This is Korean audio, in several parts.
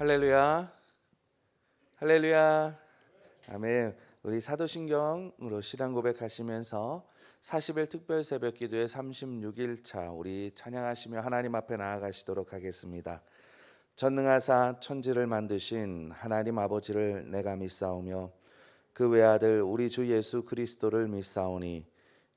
할렐루야, 할렐루야, 아멘. 우리 사도신경으로 신앙 고백하시면서 40일 특별 새벽 기도의 36일차 우리 찬양하시며 하나님 앞에 나아가시도록 하겠습니다. 전능하사 천지를 만드신 하나님 아버지를 내가 믿사오며 그 외아들 우리 주 예수 그리스도를 믿사오니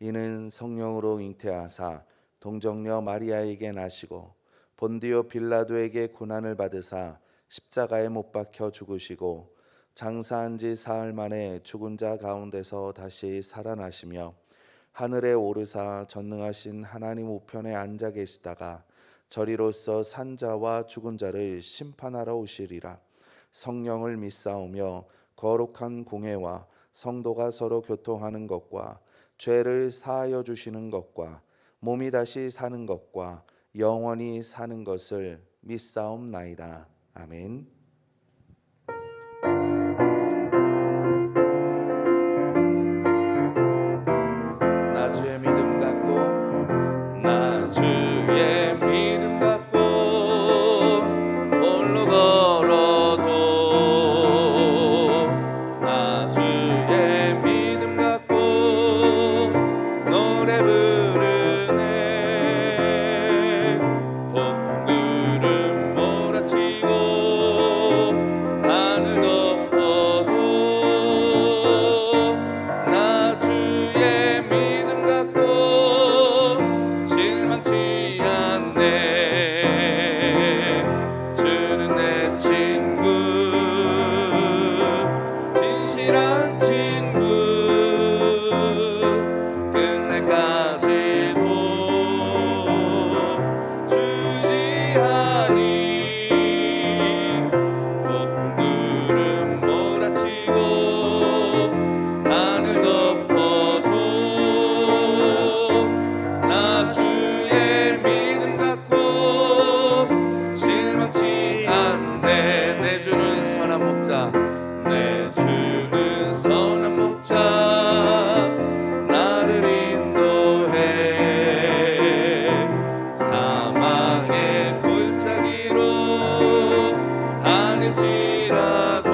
이는 성령으로 잉태하사 동정녀 마리아에게 나시고 본디오 빌라도에게 고난을 받으사 십자가에 못 박혀 죽으시고 장사한 지 사흘 만에 죽은 자 가운데서 다시 살아나시며 하늘에 오르사 전능하신 하나님 우편에 앉아 계시다가 저리로서 산 자와 죽은 자를 심판하러 오시리라. 성령을 믿사오며 거룩한 공회와 성도가 서로 교통하는 것과 죄를 사하여 주시는 것과 몸이 다시 사는 것과 영원히 사는 것을 믿사옵나이다. 아멘. 나 주의 믿음 갖고 나 주의 믿음 갖고 홀로 걸어도 나 주의 믿음 갖고 노래 부르네. 폭풍 구름 몰아치고 하늘 덮어도 나 주의 믿음 갖고 실망치 않네. 주는 내 친구, 진실한 친구, 끝날까지도 주지하니. 폭풍 구름 몰아치고 하늘 덮어도 나 주의 믿음 갖고 실망치 않네. 내 주는 선한 목자, 내 주는 선한 목자, 나를 인도해. 사망의 골짜기로 다닐지라도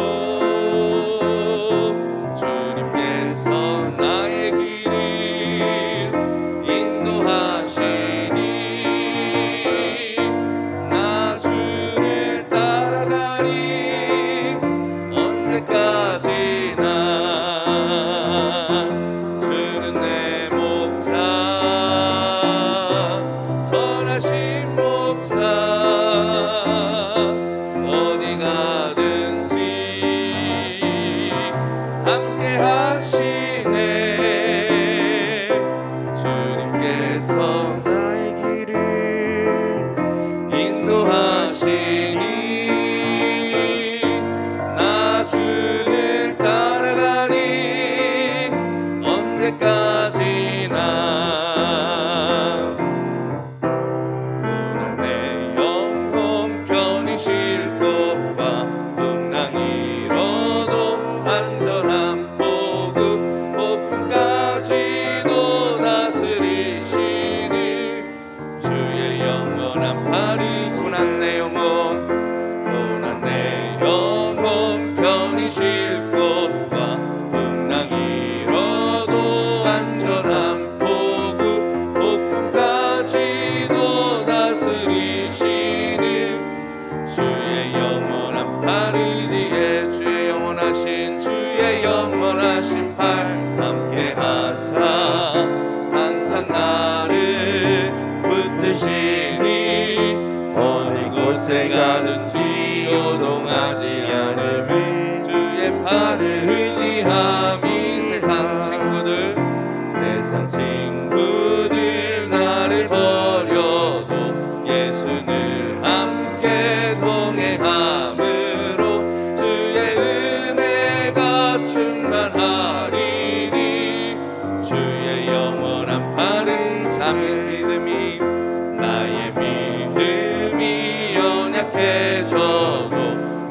주님께서 나의 길을 인도하시니 나 주를 따라가리. 언제까지나 주는 내 목자, 선하신 목자, 어디 가든지 함께 하시네. 주님께서 나의 길을 인도하시니 나 주를 따라가니 언제까지나. 고난 내 영혼 편히 쉴 곳과 풍랑 일어도 안전한 보급, 폭풍까지도 다스리시니 주의 영원한 팔이. 고난 내 영혼, 고난 내 영혼 편히 쉴 곳과 풍랑 일어도 안전한 보급, 폭풍까지도 다스리시니 주의 영원한 팔이지에. 주의 영원하신, 주의 영원하신 팔 함께 하사 항상 나를 붙드시니 어디 곳에 가든지 요동하지 않음을 주의 팔을 의지함이. 세상 친구들 나를 버려도 예수 늘 함께 동행함으로 주의 은혜가 충만하리니 주의 영원한 팔을 잡는 믿음이. 나의 믿음이 연약해져도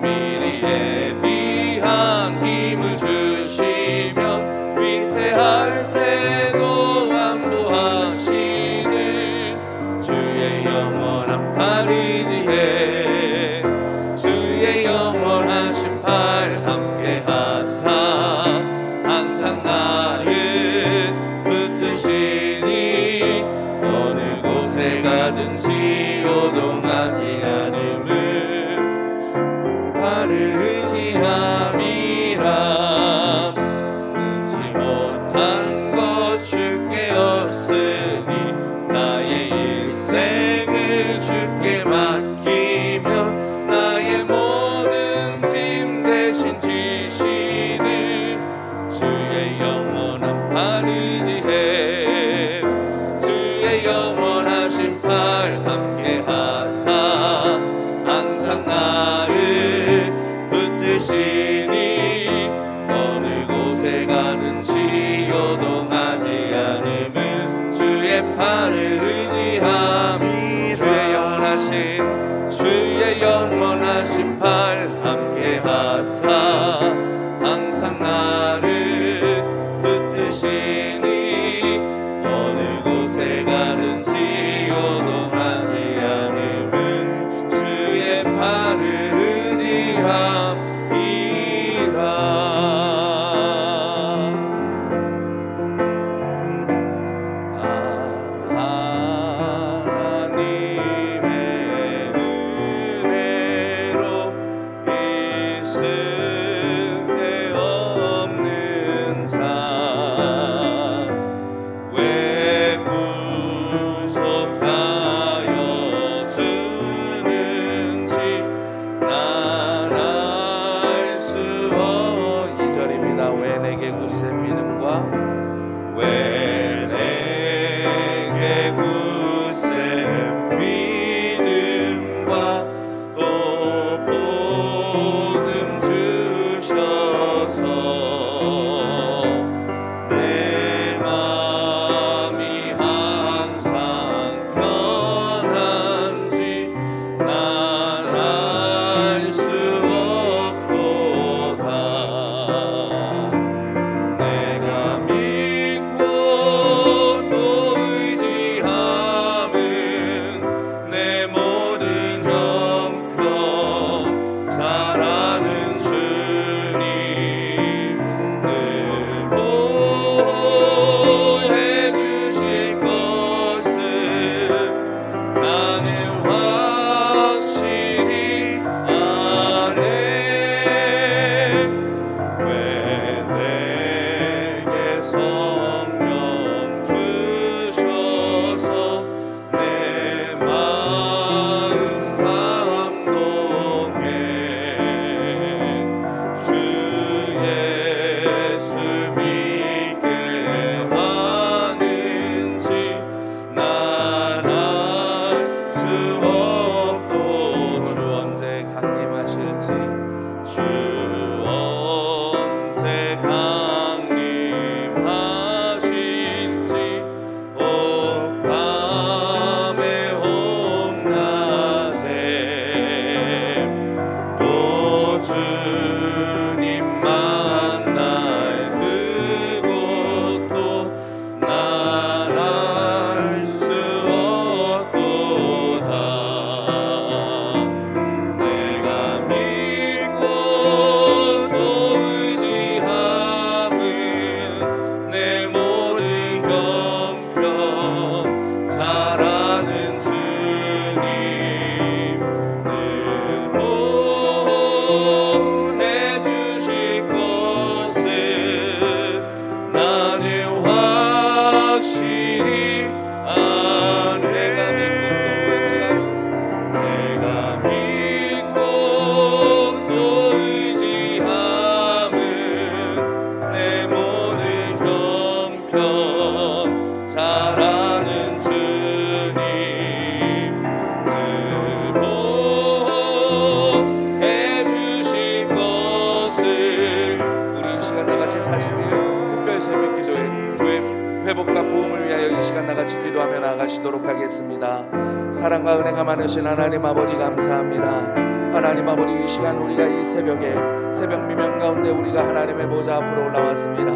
미리 예비한 힘을 주시며 위태할 때도 완보하시는 주의 영원한 팔이지에. 주의 요동하지 않음은 나를 의지함이라. 의지 못한 것 주께 없으니 나의 일생을 주께 맡기며 나의 모든 짐 대신 지시는 주의 영원한 팔 의지해. 주의 영원하신 팔 함께 하사 항상 나를 붙드시니 어느 곳에 가든지 요동하지 않음은 주의 팔을 의지함이. 주의 영원하신 팔 함께 하사 항상 나를 붙드시니 어느 곳에 가든지 요동하지 않음은 주의 팔을 의지함이라. 왜 내게 굳세 믿음과 왜 내게 굳세 믿음과 또 복음 주셔서 내 마음이 항상 편한지 난 알 수 없도다. 내가 믿고 또 의지함은 내 모든 형편 잘하는 주님 늘 보호해 주실 것을 나는 확실히 아네. 왜 내게 성령 주셔서 내 마음 감동해. 주 예수 믿게 하는지 난 알 수 없도. 주 언제 강림하실지 주 언제 강림하실지 오 밤에 홍낮에 또 주님 만날 그곳도 난 알 수 없도다. 내가 믿고 또 의지함은 내 모든 형편 잘하는 주님 늘 보호해 주실 것을 나는 확실히 아네. 내가 믿고 또 의지함은 내 모든 형편 잘하는 주님 늘 보호해 주실 것을. 우리 이 시간 나같이 41년 특별 새벽 기도회 교회 회복과 부흥을 위하여 이 시간 나같이 기도하며 나아가시도록 하겠습니다. 사랑과 은혜가 많으신 하나님 아버지 감사합니다. 하나님 아버지, 이 시간 우리가 이 새벽에 새벽 미명 가운데 우리가 하나님의 보좌 앞으로 올라왔습니다.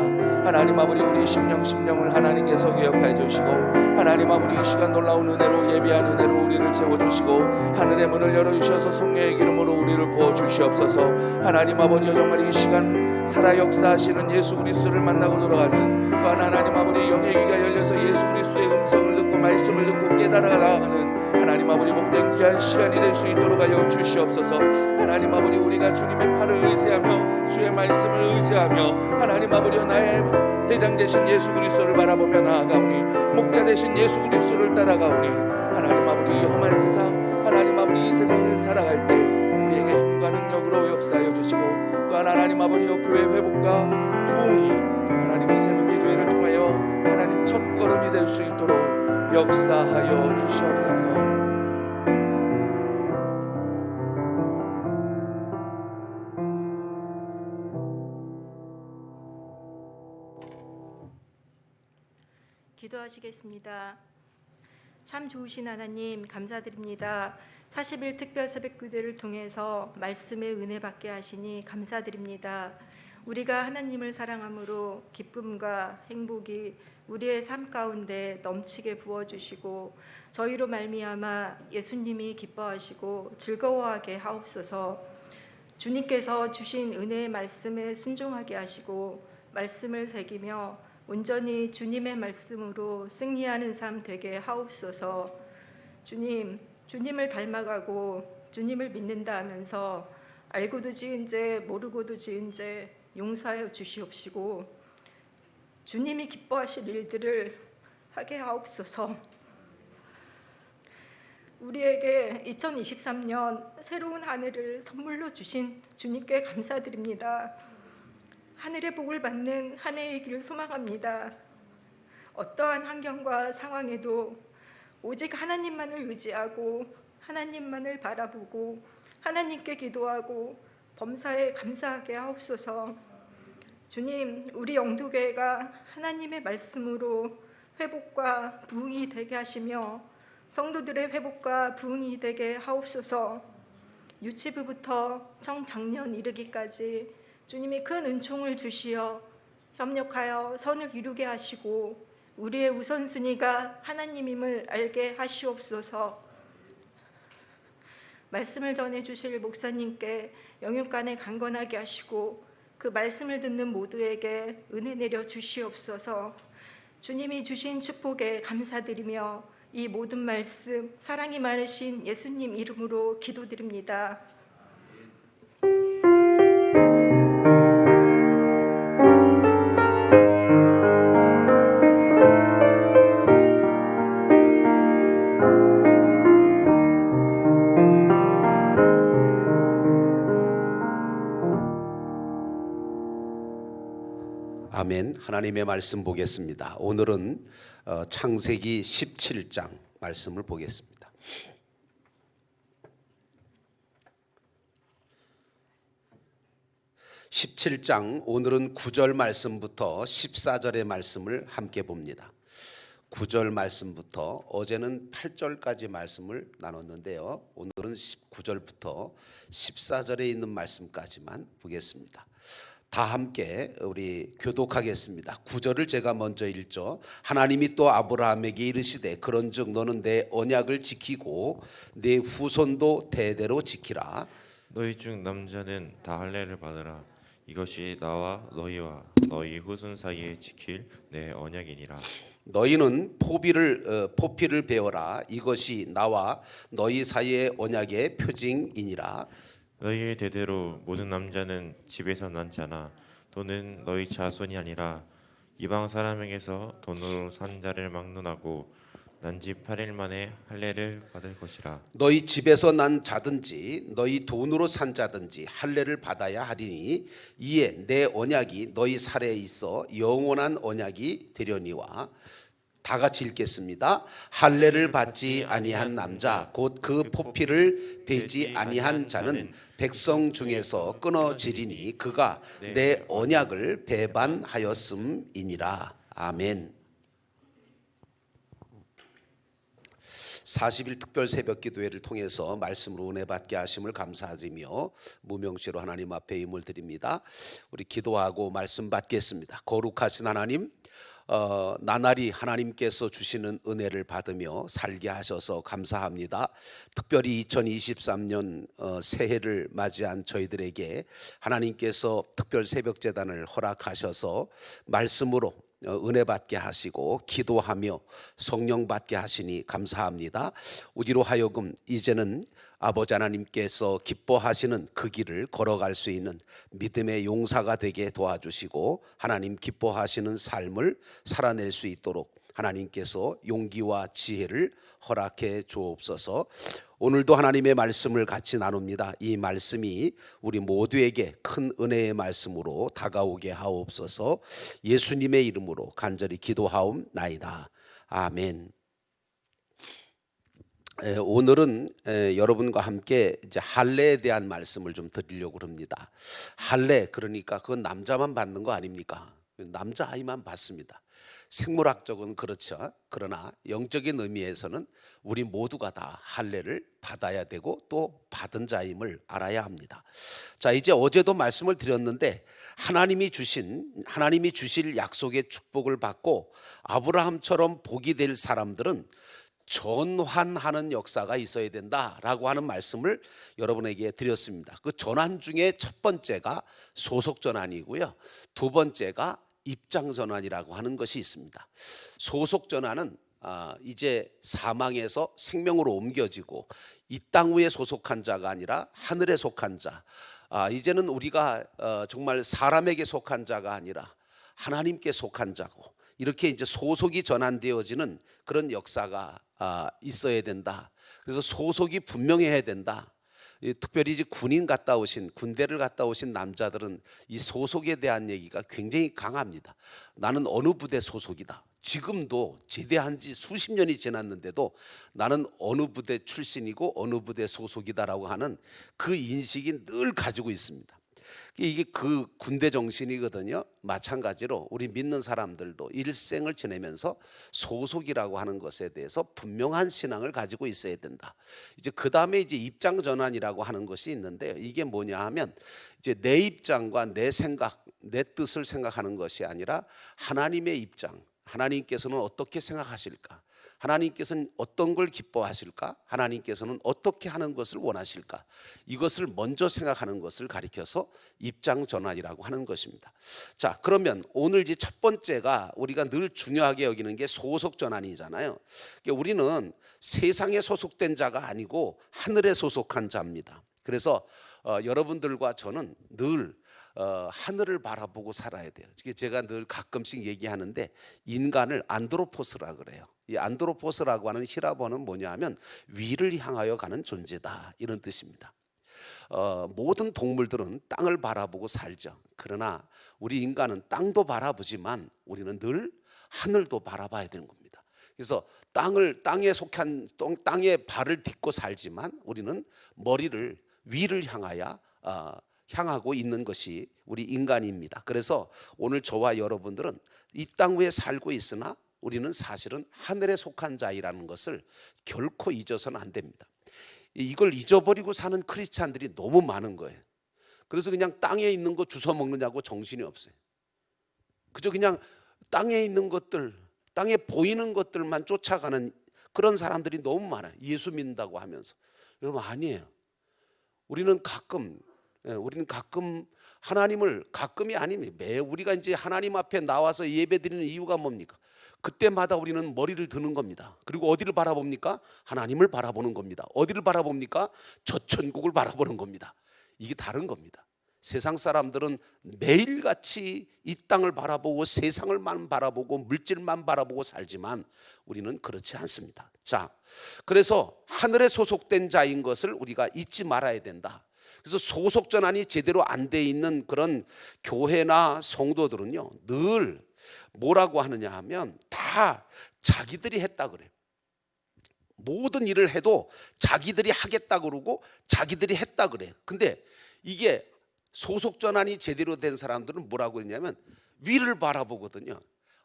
하나님 아버지, 우리 심령을 하나님께서 기억하여 주시고, 하나님 아버지, 이 시간 놀라운 은혜로 예비한 은혜로 우리를 채워주시고, 하늘의 문을 열어주셔서 성령의 기름으로 우리를 부어주시옵소서. 하나님 아버지, 정말 이 시간 살아 역사하시는 예수 그리스도를 만나고 돌아가는, 또한 하나님 아버지 영의 귀가 열려서 예수 그리스도의 음성을 듣고 말씀을 듣고 깨달아 나아가는 하나님 아버지 복된 귀한 시간이 될 수 있도록 하여 주시옵소서. 하나님 아버지, 우리가 주님의 팔을 의지하며 주의 말씀을 의지하며 하나님 아버지 나의 대장 되신 예수 그리스도를 바라보며 나아가오니, 목자 되신 예수 그리스도를 따라가오니, 하나님 아버지 이 험한 세상, 하나님 아버지 이 세상을 살아갈 때 우리에게 힘과 능력으로 역사하여 주시고, 또한 하나님 아버지 교회 회복과 부흥이 하나님의 새벽 기도회를 통하여 하나님 첫 걸음이 될 수 있도록 역사하여 주시옵소서. 기도하시겠습니다. 참 좋으신 하나님, 감사드립니다. 40일 특별 새벽 기도를 통해서 말씀의 은혜 받게 하시니 감사드립니다. 우리가 하나님을 사랑함으로 기쁨과 행복이 우리의 삶 가운데 넘치게 부어주시고, 저희로 말미암아 예수님이 기뻐하시고 즐거워하게 하옵소서. 주님께서 주신 은혜의 말씀에 순종하게 하시고, 말씀을 새기며 온전히 주님의 말씀으로 승리하는 삶 되게 하옵소서. 주님을 닮아가고 주님을 믿는다 하면서 알고도 지은 죄 모르고도 지은 죄 용서하여 주시옵시고, 주님이 기뻐하실 일들을 하게 하옵소서. 우리에게 2023년 새로운 한 해를 선물로 주신 주님께 감사드립니다. 하늘의 복을 받는 한 해의 길을 소망합니다. 어떠한 환경과 상황에도 오직 하나님만을 의지하고 하나님만을 바라보고 하나님께 기도하고 범사에 감사하게 하옵소서. 주님, 우리 영도교회가 하나님의 말씀으로 회복과 부흥이 되게 하시며 성도들의 회복과 부흥이 되게 하옵소서. 유치부부터 청장년 이르기까지 주님이 큰 은총을 주시어 협력하여 선을 이루게 하시고 우리의 우선순위가 하나님임을 알게 하시옵소서. 말씀을 전해주실 목사님께 영육간에 강건하게 하시고 그 말씀을 듣는 모두에게 은혜 내려 주시옵소서. 주님이 주신 축복에 감사드리며 이 모든 말씀 사랑이 많으신 예수님 이름으로 기도드립니다. 아멘. 하나님의 말씀 보겠습니다. 오늘은 창세기 17장 말씀을 보겠습니다. (17장) 오늘은 9절 말씀부터 14절의 말씀을 함께 봅니다. 9절 말씀부터, 어제는 8절까지 말씀을 나눴는데요, 오늘은 19절부터 14절에 있는 말씀까지만 보겠습니다. 다 함께 우리 교독하겠습니다. 9절을 제가 먼저 읽죠. 하나님이 또 아브라함에게 이르시되 그런즉 너는 내 언약을 지키고 내 후손도 대대로 지키라. 너희 중 남자는 다 할례를 받으라. 이것이 나와 너희와 너희 후손 사이에 지킬 내 언약이니라. 너희는 포피를 베어라. 이것이 나와 너희 사이의 언약의 표징이니라. 너희의 대대로 모든 남자는 집에서 난 자나 또는 너희 자손이 아니라 이방 사람에게서 돈으로 산 자를 막론하고 난 지 8일 만에 할례를 받을 것이라. 너희 집에서 난 자든지 너희 돈으로 산 자든지 할례를 받아야 하리니 이에 내 언약이 너희 살에 있어 영원한 언약이 되려니와. 다 같이 읽겠습니다. 할례를 받지 아니한 남자 곧 그 포피를 베지 아니한 자는 백성 중에서 끊어지리니 그가 내 언약을 배반하였음이니라. 아멘. 40일 특별 새벽 기도회를 통해서 말씀으로 은혜 받게 하심을 감사드리며 무명시로 하나님 앞에 힘을 드립니다. 우리 기도하고 말씀 받겠습니다. 거룩하신 하나님, 나날이 하나님께서 주시는 은혜를 받으며 살게 하셔서 감사합니다. 특별히 2023년 새해를 맞이한 저희들에게 하나님께서 특별 새벽 제단을 허락하셔서 말씀으로 은혜 받게 하시고 기도하며 성령 받게 하시니 감사합니다. 우리로 하여금 이제는 아버지 하나님께서 기뻐하시는 그 길을 걸어갈 수 있는 믿음의 용사가 되게 도와주시고 하나님 기뻐하시는 삶을 살아낼 수 있도록 하나님께서 용기와 지혜를 허락해 주옵소서. 오늘도 하나님의 말씀을 같이 나눕니다. 이 말씀이 우리 모두에게 큰 은혜의 말씀으로 다가오게 하옵소서. 예수님의 이름으로 간절히 기도하옵나이다. 아멘. 오늘은 여러분과 함께 이제 할례에 대한 말씀을 좀 드리려고 합니다. 할례, 그러니까 그건 남자만 받는 거 아닙니까? 남자 아이만 받습니다. 생물학적은 그렇죠. 그러나 영적인 의미에서는 우리 모두가 다 할례를 받아야 되고 또 받은 자임을 알아야 합니다. 자, 이제 어제도 말씀을 드렸는데 하나님이 주실 약속의 축복을 받고 아브라함처럼 복이 될 사람들은 전환하는 역사가 있어야 된다라고 하는 말씀을 여러분에게 드렸습니다. 그 전환 중에 첫 번째가 소속 전환이고요. 두 번째가 입장 전환이라고 하는 것이 있습니다. 소속 전환은 이제 사망에서 생명으로 옮겨지고 이 땅 위에 소속한 자가 아니라 하늘에 속한 자, 이제는 우리가 정말 사람에게 속한 자가 아니라 하나님께 속한 자고, 이렇게 이제 소속이 전환되어지는 그런 역사가 있어야 된다. 그래서 소속이 분명해야 된다. 특별히 이제 군대를 갔다 오신 남자들은 이 소속에 대한 얘기가 굉장히 강합니다. 나는 어느 부대 소속이다. 지금도 제대한 지 수십 년이 지났는데도 나는 어느 부대 출신이고 어느 부대 소속이다라고 하는 그 인식이 늘 가지고 있습니다. 이게 그 군대 정신이거든요. 마찬가지로 우리 믿는 사람들도 일생을 지내면서 소속이라고 하는 것에 대해서 분명한 신앙을 가지고 있어야 된다. 이제 그 다음에 이제 입장 전환이라고 하는 것이 있는데요. 이게 뭐냐 하면 이제 내 입장과 내 생각, 내 뜻을 생각하는 것이 아니라 하나님의 입장, 하나님께서는 어떻게 생각하실까? 하나님께서는 어떤 걸 기뻐하실까? 하나님께서는 어떻게 하는 것을 원하실까? 이것을 먼저 생각하는 것을 가리켜서 입장 전환이라고 하는 것입니다. 자, 그러면 오늘 이제 첫 번째가 우리가 늘 중요하게 여기는 게 소속 전환이잖아요. 그러니까 우리는 세상에 소속된 자가 아니고 하늘에 소속한 자입니다. 그래서 여러분들과 저는 늘 하늘을 바라보고 살아야 돼요. 제가 늘 가끔씩 얘기하는데 인간을 안드로포스라 그래요. 이 안드로포스라고 하는 히라보는 뭐냐 하면 위를 향하여 가는 존재다, 이런 뜻입니다. 모든 동물들은 땅을 바라보고 살죠. 그러나 우리 인간은 땅도 바라보지만 우리는 늘 하늘도 바라봐야 되는 겁니다. 그래서 땅에 발을 딛고 살지만 우리는 머리를 위를 향하고 있는 것이 우리 인간입니다. 그래서 오늘 저와 여러분들은 이 땅 위에 살고 있으나 우리는 사실은 하늘에 속한 자이라는 것을 결코 잊어서는 안 됩니다. 이걸 잊어버리고 사는 크리스찬들이 너무 많은 거예요. 그래서 그냥 땅에 있는 거 주워 먹느냐고 정신이 없어요. 그저 그냥 땅에 있는 것들, 땅에 보이는 것들만 쫓아가는 그런 사람들이 너무 많아요. 예수 믿는다고 하면서. 여러분, 아니에요. 우리는 가끔 하나님을, 가끔이 아닙니다. 매 우리가 이제 하나님 앞에 나와서 예배드리는 이유가 뭡니까? 그때마다 우리는 머리를 드는 겁니다. 그리고 어디를 바라봅니까? 하나님을 바라보는 겁니다. 어디를 바라봅니까? 저 천국을 바라보는 겁니다. 이게 다른 겁니다. 세상 사람들은 매일같이 이 땅을 바라보고 세상을만 바라보고 물질만 바라보고 살지만 우리는 그렇지 않습니다. 자, 그래서 하늘에 소속된 자인 것을 우리가 잊지 말아야 된다. 그래서 소속 전환이 제대로 안 돼 있는 그런 교회나 성도들은요, 늘 뭐라고 하느냐 하면 다 자기들이 했다 그래요. 모든 일을 해도 자기들이 하겠다 그러고 자기들이 했다 그래요. 근데 이게 소속 전환이 제대로 된 사람들은 뭐라고 했냐면 위를 바라보거든요.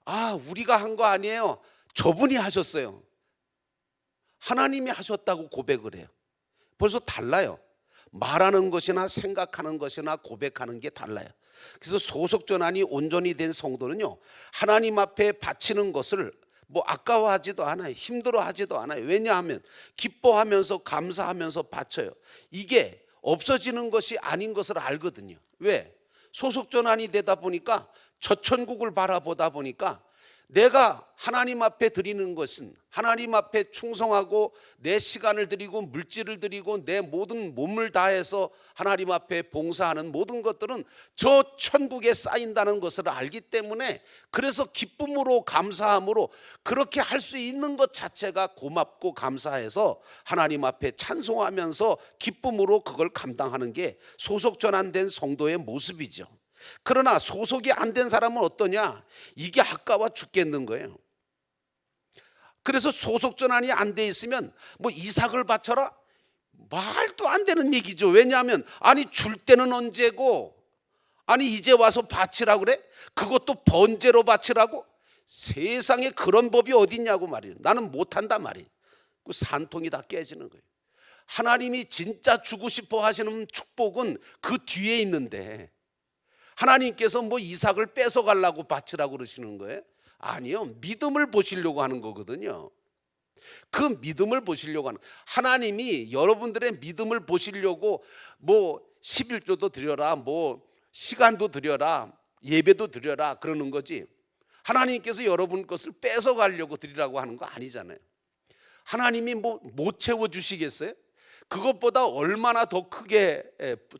아, 우리가 한 거 아니에요. 저분이 하셨어요. 하나님이 하셨다고 고백을 해요. 벌써 달라요. 말하는 것이나 생각하는 것이나 고백하는 게 달라요. 그래서 소속전환이 온전히 된 성도는요, 하나님 앞에 바치는 것을 뭐 아까워하지도 않아요. 힘들어하지도 않아요. 왜냐하면 기뻐하면서 감사하면서 바쳐요. 이게 없어지는 것이 아닌 것을 알거든요. 왜? 소속전환이 되다 보니까 저천국을 바라보다 보니까 내가 하나님 앞에 드리는 것은 하나님 앞에 충성하고 내 시간을 드리고 물질을 드리고 내 모든 몸을 다해서 하나님 앞에 봉사하는 모든 것들은 저 천국에 쌓인다는 것을 알기 때문에, 그래서 기쁨으로 감사함으로 그렇게 할 수 있는 것 자체가 고맙고 감사해서 하나님 앞에 찬송하면서 기쁨으로 그걸 감당하는 게 소속 전환된 성도의 모습이죠. 그러나 소속이 안 된 사람은 어떠냐? 이게 아까워 죽겠는 거예요. 그래서 소속 전환이 안 돼 있으면 뭐 이삭을 바쳐라? 말도 안 되는 얘기죠. 왜냐하면 아니 줄 때는 언제고, 아니 이제 와서 바치라고 그래? 그것도 번제로 바치라고? 세상에 그런 법이 어딨냐고 말이에요. 나는 못한다 말이에요. 그 산통이 다 깨지는 거예요. 하나님이 진짜 주고 싶어 하시는 축복은 그 뒤에 있는데, 하나님께서 뭐 이삭을 뺏어가려고 바치라고 그러시는 거예요? 아니요, 믿음을 보시려고 하는 거거든요. 그 믿음을 보시려고 하는, 하나님이 여러분들의 믿음을 보시려고 뭐 11조도 드려라, 뭐 시간도 드려라, 예배도 드려라 그러는 거지, 하나님께서 여러분 것을 뺏어가려고 드리라고 하는 거 아니잖아요. 하나님이 뭐 못 채워주시겠어요? 그것보다 얼마나 더 크게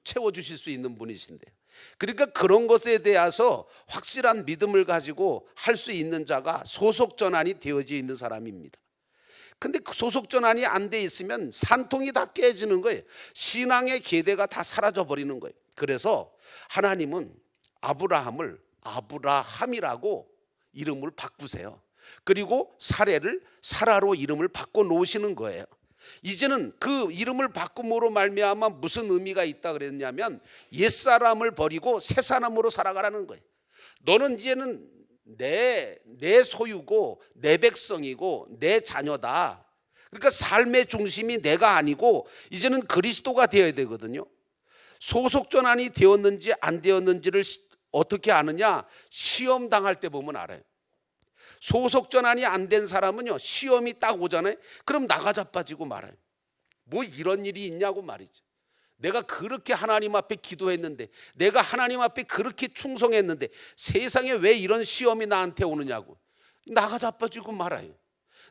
채워주실 수 있는 분이신데, 그러니까 그런 것에 대해서 확실한 믿음을 가지고 할 수 있는 자가 소속 전환이 되어져 있는 사람입니다. 근데 그 소속 전환이 안 돼 있으면 산통이 다 깨지는 거예요. 신앙의 계대가 다 사라져 버리는 거예요. 그래서 하나님은 아브라함을 아브라함이라고 이름을 바꾸세요. 그리고 사례를 사라로 이름을 바꿔 놓으시는 거예요. 이제는 그 이름을 바꿈으로 말미암아 무슨 의미가 있다 그랬냐면, 옛사람을 버리고 새사람으로 살아가라는 거예요. 너는 이제는 내 소유고 내 백성이고 내 자녀다. 그러니까 삶의 중심이 내가 아니고 이제는 그리스도가 되어야 되거든요. 소속 전환이 되었는지 안 되었는지를 어떻게 아느냐? 시험 당할 때 보면 알아요. 소속 전환이 안 된 사람은요, 시험이 딱 오잖아요. 그럼 나가 자빠지고 말아요. 뭐 이런 일이 있냐고 말이죠. 내가 그렇게 하나님 앞에 기도했는데, 내가 하나님 앞에 그렇게 충성했는데 세상에 왜 이런 시험이 나한테 오느냐고 나가 자빠지고 말아요.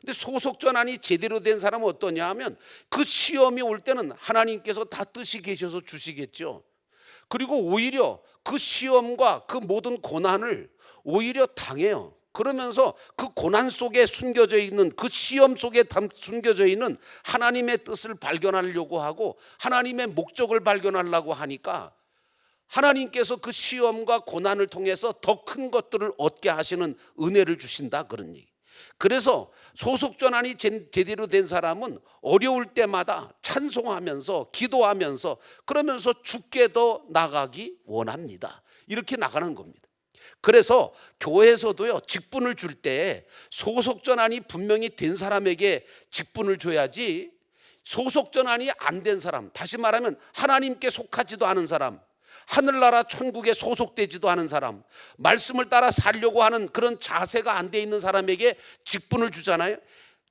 근데 소속 전환이 제대로 된 사람은 어떠냐 하면, 그 시험이 올 때는 하나님께서 다 뜻이 계셔서 주시겠죠. 그리고 오히려 그 시험과 그 모든 고난을 오히려 당해요. 그러면서 그 고난 속에 숨겨져 있는, 그 시험 속에 숨겨져 있는 하나님의 뜻을 발견하려고 하고 하나님의 목적을 발견하려고 하니까 하나님께서 그 시험과 고난을 통해서 더 큰 것들을 얻게 하시는 은혜를 주신다, 그런 얘기. 그래서 소속 전환이 제대로 된 사람은 어려울 때마다 찬송하면서 기도하면서 그러면서 주께 더 나가기 원합니다. 이렇게 나가는 겁니다. 그래서 교회에서도요, 직분을 줄 때 소속 전환이 분명히 된 사람에게 직분을 줘야지, 소속 전환이 안 된 사람, 다시 말하면 하나님께 속하지도 않은 사람, 하늘나라 천국에 소속되지도 않은 사람, 말씀을 따라 살려고 하는 그런 자세가 안 돼 있는 사람에게 직분을 주잖아요.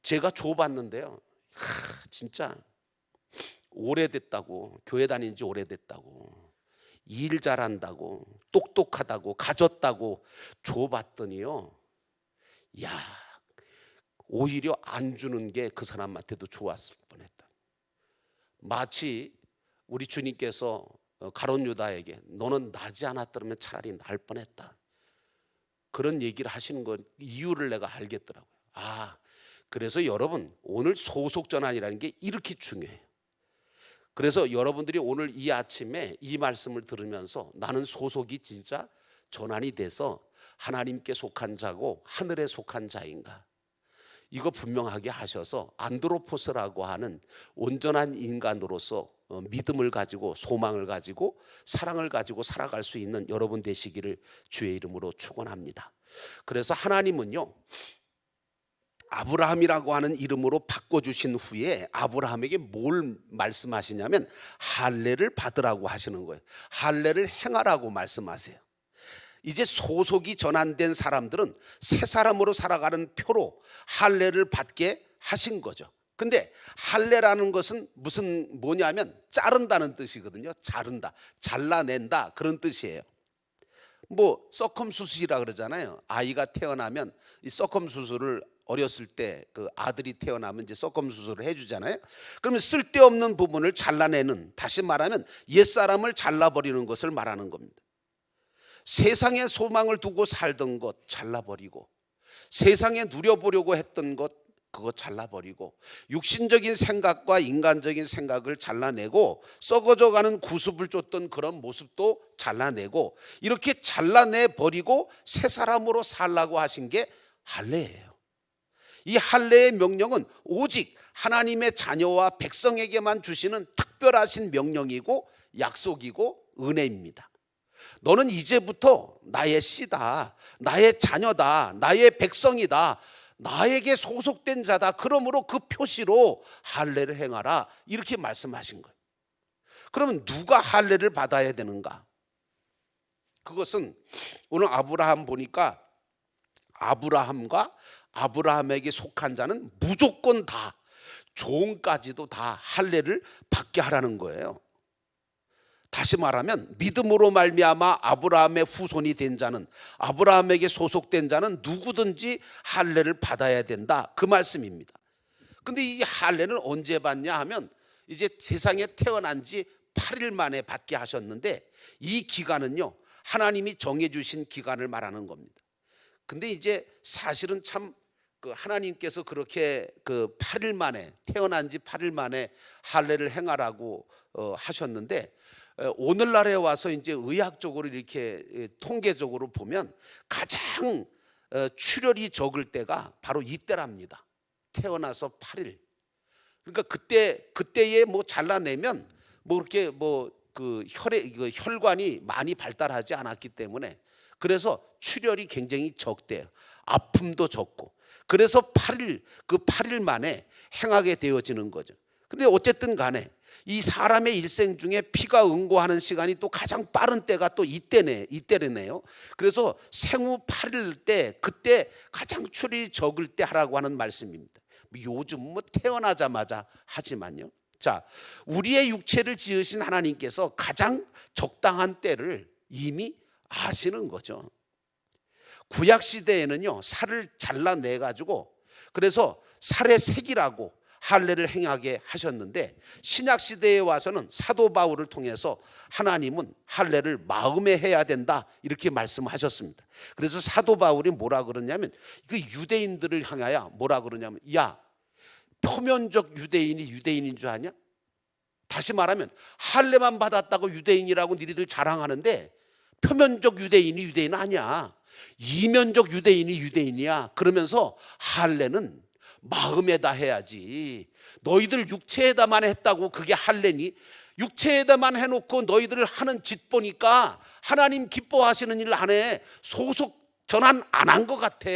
제가 줘봤는데요, 진짜 오래됐다고, 교회 다닌 지 오래됐다고, 일 잘한다고, 똑똑하다고, 가졌다고 줘봤더니요, 야, 오히려 안 주는 게 그 사람한테도 좋았을 뻔했다. 마치 우리 주님께서 가룟 유다에게 너는 나지 않았더라면 차라리 날 뻔했다, 그런 얘기를 하시는 건 이유를 내가 알겠더라고요. 그래서 여러분, 오늘 소속 전환이라는 게 이렇게 중요해요. 그래서 여러분들이 오늘 이 아침에 이 말씀을 들으면서 나는 소속이 진짜 전환이 돼서 하나님께 속한 자고 하늘에 속한 자인가, 이거 분명하게 하셔서 안드로포스라고 하는 온전한 인간으로서 믿음을 가지고 소망을 가지고 사랑을 가지고 살아갈 수 있는 여러분 되시기를 주의 이름으로 축원합니다. 그래서 하나님은요, 아브라함이라고 하는 이름으로 바꿔주신 후에 아브라함에게 뭘 말씀하시냐면 할례를 받으라고 하시는 거예요. 할례를 행하라고 말씀하세요. 이제 소속이 전환된 사람들은 새 사람으로 살아가는 표로 할례를 받게 하신 거죠. 근데 할례라는 것은 뭐냐면 자른다는 뜻이거든요. 자른다, 잘라낸다, 그런 뜻이에요. 뭐 서컴수술이라 그러잖아요. 아이가 태어나면 이 서컴수술을 어렸을 때 그 아들이 태어나면 이제 서컴수술을 해주잖아요. 그러면 쓸데없는 부분을 잘라내는, 다시 말하면 옛사람을 잘라버리는 것을 말하는 겁니다. 세상에 소망을 두고 살던 것 잘라버리고, 세상에 누려보려고 했던 것 그거 잘라버리고, 육신적인 생각과 인간적인 생각을 잘라내고, 썩어져가는 구습을 쫓던 그런 모습도 잘라내고, 이렇게 잘라내버리고 새 사람으로 살라고 하신 게 할례예요. 이 할례의 명령은 오직 하나님의 자녀와 백성에게만 주시는 특별하신 명령이고 약속이고 은혜입니다. 너는 이제부터 나의 씨다, 나의 자녀다, 나의 백성이다, 나에게 소속된 자다. 그러므로 그 표시로 할례를 행하라, 이렇게 말씀하신 거예요. 그러면 누가 할례를 받아야 되는가? 그것은 오늘 아브라함 보니까 아브라함과 아브라함에게 속한 자는 무조건 다, 종까지도 다 할례를 받게 하라는 거예요. 다시 말하면 믿음으로 말미암아 아브라함의 후손이 된 자는, 아브라함에게 소속된 자는 누구든지 할례를 받아야 된다, 그 말씀입니다. 근데 이 할례는 언제 받냐 하면 이제 세상에 태어난 지 8일 만에 받게 하셨는데, 이 기간은요 하나님이 정해주신 기간을 말하는 겁니다. 근데 이제 사실은 참 하나님께서 그렇게 8일 만에, 태어난 지 8일 만에 할례를 행하라고 하셨는데, 오늘날에 와서 이제 의학적으로 이렇게 통계적으로 보면 가장 출혈이 적을 때가 바로 이때랍니다. 태어나서 8일. 그러니까 그때에 뭐 잘라내면 뭐 그렇게 혈관이 많이 발달하지 않았기 때문에, 그래서 출혈이 굉장히 적대요. 아픔도 적고. 그래서 8일 만에 행하게 되어지는 거죠. 근데 어쨌든 간에 이 사람의 일생 중에 피가 응고하는 시간이 또 가장 빠른 때가 또 이때네요. 그래서 생후 8일 때, 그때 가장 출혈이 적을 때 하라고 하는 말씀입니다. 요즘 뭐 태어나자마자 하지만요. 자, 우리의 육체를 지으신 하나님께서 가장 적당한 때를 이미 아시는 거죠. 구약 시대에는요 살을 잘라내 가지고, 그래서 살의 색이라고 할례를 행하게 하셨는데, 신약 시대에 와서는 사도 바울을 통해서 하나님은 할례를 마음에 해야 된다, 이렇게 말씀하셨습니다. 그래서 사도 바울이 뭐라 그러냐면, 그 유대인들을 향하여 뭐라 그러냐면, 야, 표면적 유대인이 유대인인 줄 아냐? 다시 말하면 할례만 받았다고 유대인이라고 니들 자랑하는데, 표면적 유대인이 유대인 아니야. 이면적 유대인이 유대인이야. 그러면서 할례는 마음에다 해야지. 너희들 육체에다만 했다고 그게 할례니? 육체에다만 해놓고 너희들 하는 짓 보니까 하나님 기뻐하시는 일 안 해. 소속 전환 안 한 것 같아.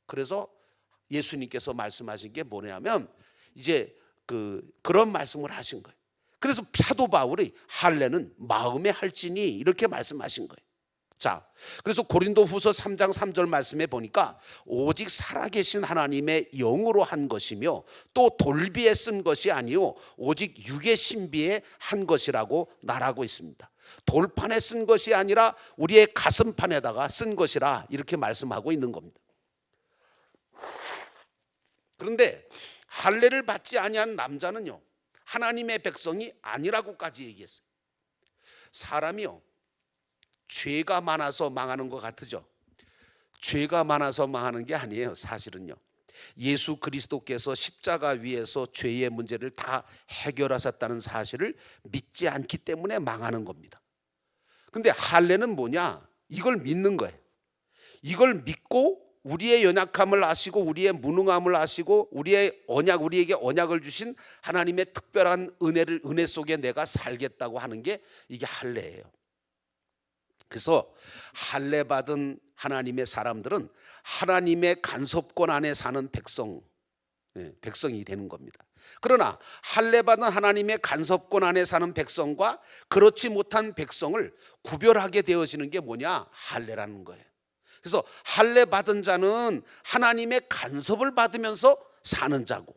그래서 예수님께서 말씀하신 게 뭐냐면 이제 그런 말씀을 하신 거예요. 그래서 사도 바울이 할례는 마음에 할지니 이렇게 말씀하신 거예요. 자, 그래서 고린도후서 3장 3절 말씀에 보니까 오직 살아계신 하나님의 영으로 한 것이며 또 돌비에 쓴 것이 아니요 오직 육의 신비에 한 것이라고 말하고 있습니다. 돌판에 쓴 것이 아니라 우리의 가슴판에다가 쓴 것이라 이렇게 말씀하고 있는 겁니다. 그런데 할례를 받지 아니한 남자는요 하나님의 백성이 아니라고까지 얘기했어요. 사람이요 죄가 많아서 망하는 것 같으죠. 죄가 많아서 망하는 게 아니에요. 사실은요 예수 그리스도께서 십자가 위에서 죄의 문제를 다 해결하셨다는 사실을 믿지 않기 때문에 망하는 겁니다. 근데 할례는 뭐냐? 이걸 믿는 거예요. 이걸 믿고 우리의 연약함을 아시고 우리의 무능함을 아시고 우리에게 언약을 주신 하나님의 특별한 은혜 속에 내가 살겠다고 하는 게 이게 할례예요. 그래서 할례 받은 하나님의 사람들은 하나님의 간섭권 안에 사는 백성이 되는 겁니다. 그러나 할례 받은 하나님의 간섭권 안에 사는 백성과 그렇지 못한 백성을 구별하게 되어지는 게 뭐냐? 할례라는 거예요. 그래서 할례 받은 자는 하나님의 간섭을 받으면서 사는 자고,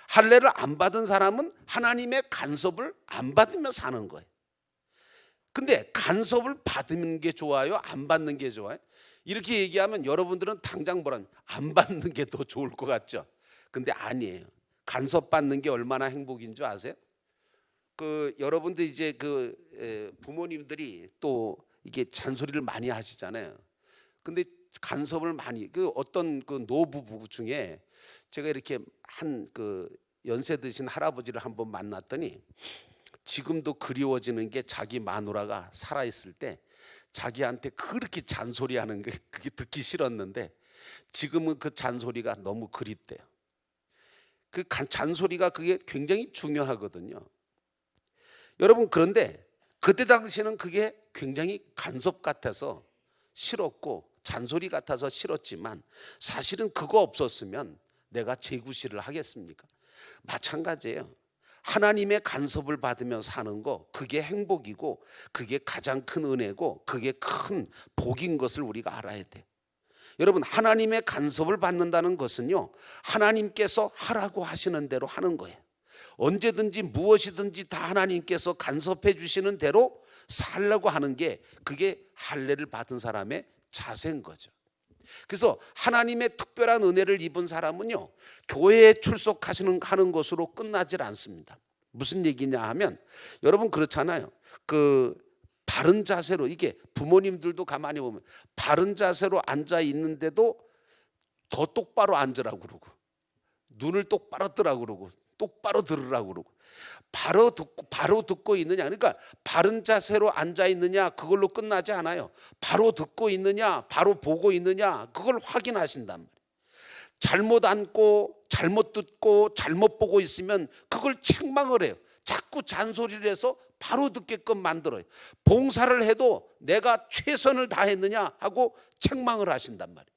할례를 안 받은 사람은 하나님의 간섭을 안 받으며 사는 거예요. 근데 간섭을 받는 게 좋아요? 안 받는 게 좋아요? 이렇게 얘기하면 여러분들은 당장 안 받는 게 더 좋을 것 같죠? 근데 아니에요. 간섭 받는 게 얼마나 행복인 줄 아세요? 여러분들 이제 부모님들이 또 이게 잔소리를 많이 하시잖아요. 근데 간섭을 많이 어떤 노부부 중에 제가 이렇게 연세 드신 할아버지를 한번 만났더니 지금도 그리워지는 게 자기 마누라가 살아있을 때 자기한테 그렇게 잔소리하는 게 그게 듣기 싫었는데 지금은 그 잔소리가 너무 그립대요. 그 잔소리가 그게 굉장히 중요하거든요. 여러분, 그런데 그때 당시는 그게 굉장히 간섭 같아서 싫었고 잔소리 같아서 싫었지만 사실은 그거 없었으면 내가 재구실을 하겠습니까? 마찬가지예요. 하나님의 간섭을 받으며 사는 거, 그게 행복이고 그게 가장 큰 은혜고 그게 큰 복인 것을 우리가 알아야 돼요. 여러분, 하나님의 간섭을 받는다는 것은요, 하나님께서 하라고 하시는 대로 하는 거예요. 언제든지 무엇이든지 다 하나님께서 간섭해 주시는 대로 살려고 하는 게 그게 할례를 받은 사람의 자세인 거죠. 그래서 하나님의 특별한 은혜를 입은 사람은요, 교회에 출석하는 것으로 끝나질 않습니다. 무슨 얘기냐 하면, 여러분 그렇잖아요. 바른 자세로, 이게 부모님들도 가만히 보면 바른 자세로 앉아 있는데도 더 똑바로 앉으라고 그러고, 눈을 똑바로 뜨라고 그러고, 똑바로 들으라고 그러고, 바로 듣고 있느냐, 그러니까 바른 자세로 앉아 있느냐 그걸로 끝나지 않아요. 바로 듣고 있느냐, 바로 보고 있느냐, 그걸 확인하신단 말이에요. 잘못 앉고 잘못 듣고 잘못 보고 있으면 그걸 책망을 해요. 자꾸 잔소리를 해서 바로 듣게끔 만들어요. 봉사를 해도 내가 최선을 다했느냐 하고 책망을 하신단 말이에요.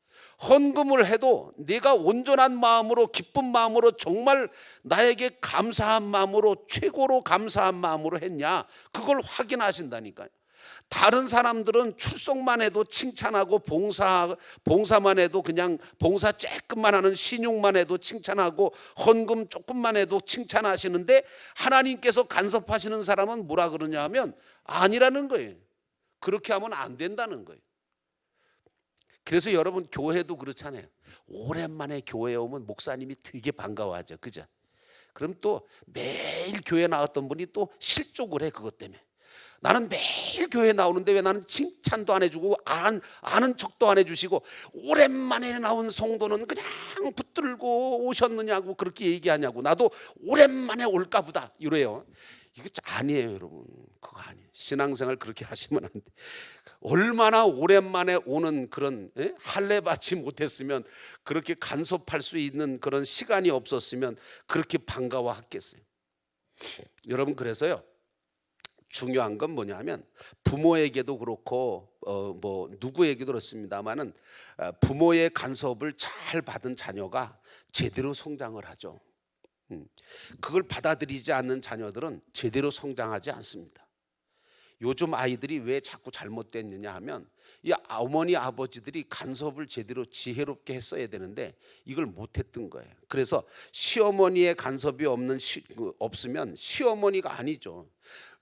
헌금을 해도 내가 온전한 마음으로, 기쁜 마음으로, 정말 나에게 감사한 마음으로, 최고로 감사한 마음으로 했냐, 그걸 확인하신다니까요. 다른 사람들은 출석만 해도 칭찬하고, 봉사만 해도, 그냥 봉사 조금만 하는 신용만 해도 칭찬하고, 헌금 조금만 해도 칭찬하시는데 하나님께서 간섭하시는 사람은 뭐라 그러냐 하면 아니라는 거예요. 그렇게 하면 안 된다는 거예요. 그래서 여러분, 교회도 그렇잖아요. 오랜만에 교회에 오면 목사님이 되게 반가워하죠. 그죠? 그럼 또 매일 교회 나왔던 분이 또 실족을 해. 그것 때문에 나는 매일 교회 나오는데 왜 나는 칭찬도 안 해주고 아는 척도 안 해주시고 오랜만에 나온 성도는 그냥 붙들고 오셨느냐고 그렇게 얘기하냐고, 나도 오랜만에 올까 보다 이래요. 이거 아니에요, 여러분. 그거 아니에요. 신앙생활 그렇게 하시면 안 돼. 얼마나 오랜만에 오는 그런 할례 받지 못했으면, 그렇게 간섭할 수 있는 그런 시간이 없었으면 그렇게 반가워했겠어요. 여러분, 그래서요, 중요한 건 뭐냐 하면, 부모에게도 그렇고 누구에게도 그렇습니다만은 부모의 간섭을 잘 받은 자녀가 제대로 성장을 하죠. 그걸 받아들이지 않는 자녀들은 제대로 성장하지 않습니다. 요즘 아이들이 왜 자꾸 잘못됐느냐 하면, 이 어머니 아버지들이 간섭을 제대로 지혜롭게 했어야 되는데 이걸 못했던 거예요. 그래서 시어머니의 간섭이 없으면 시어머니가 아니죠.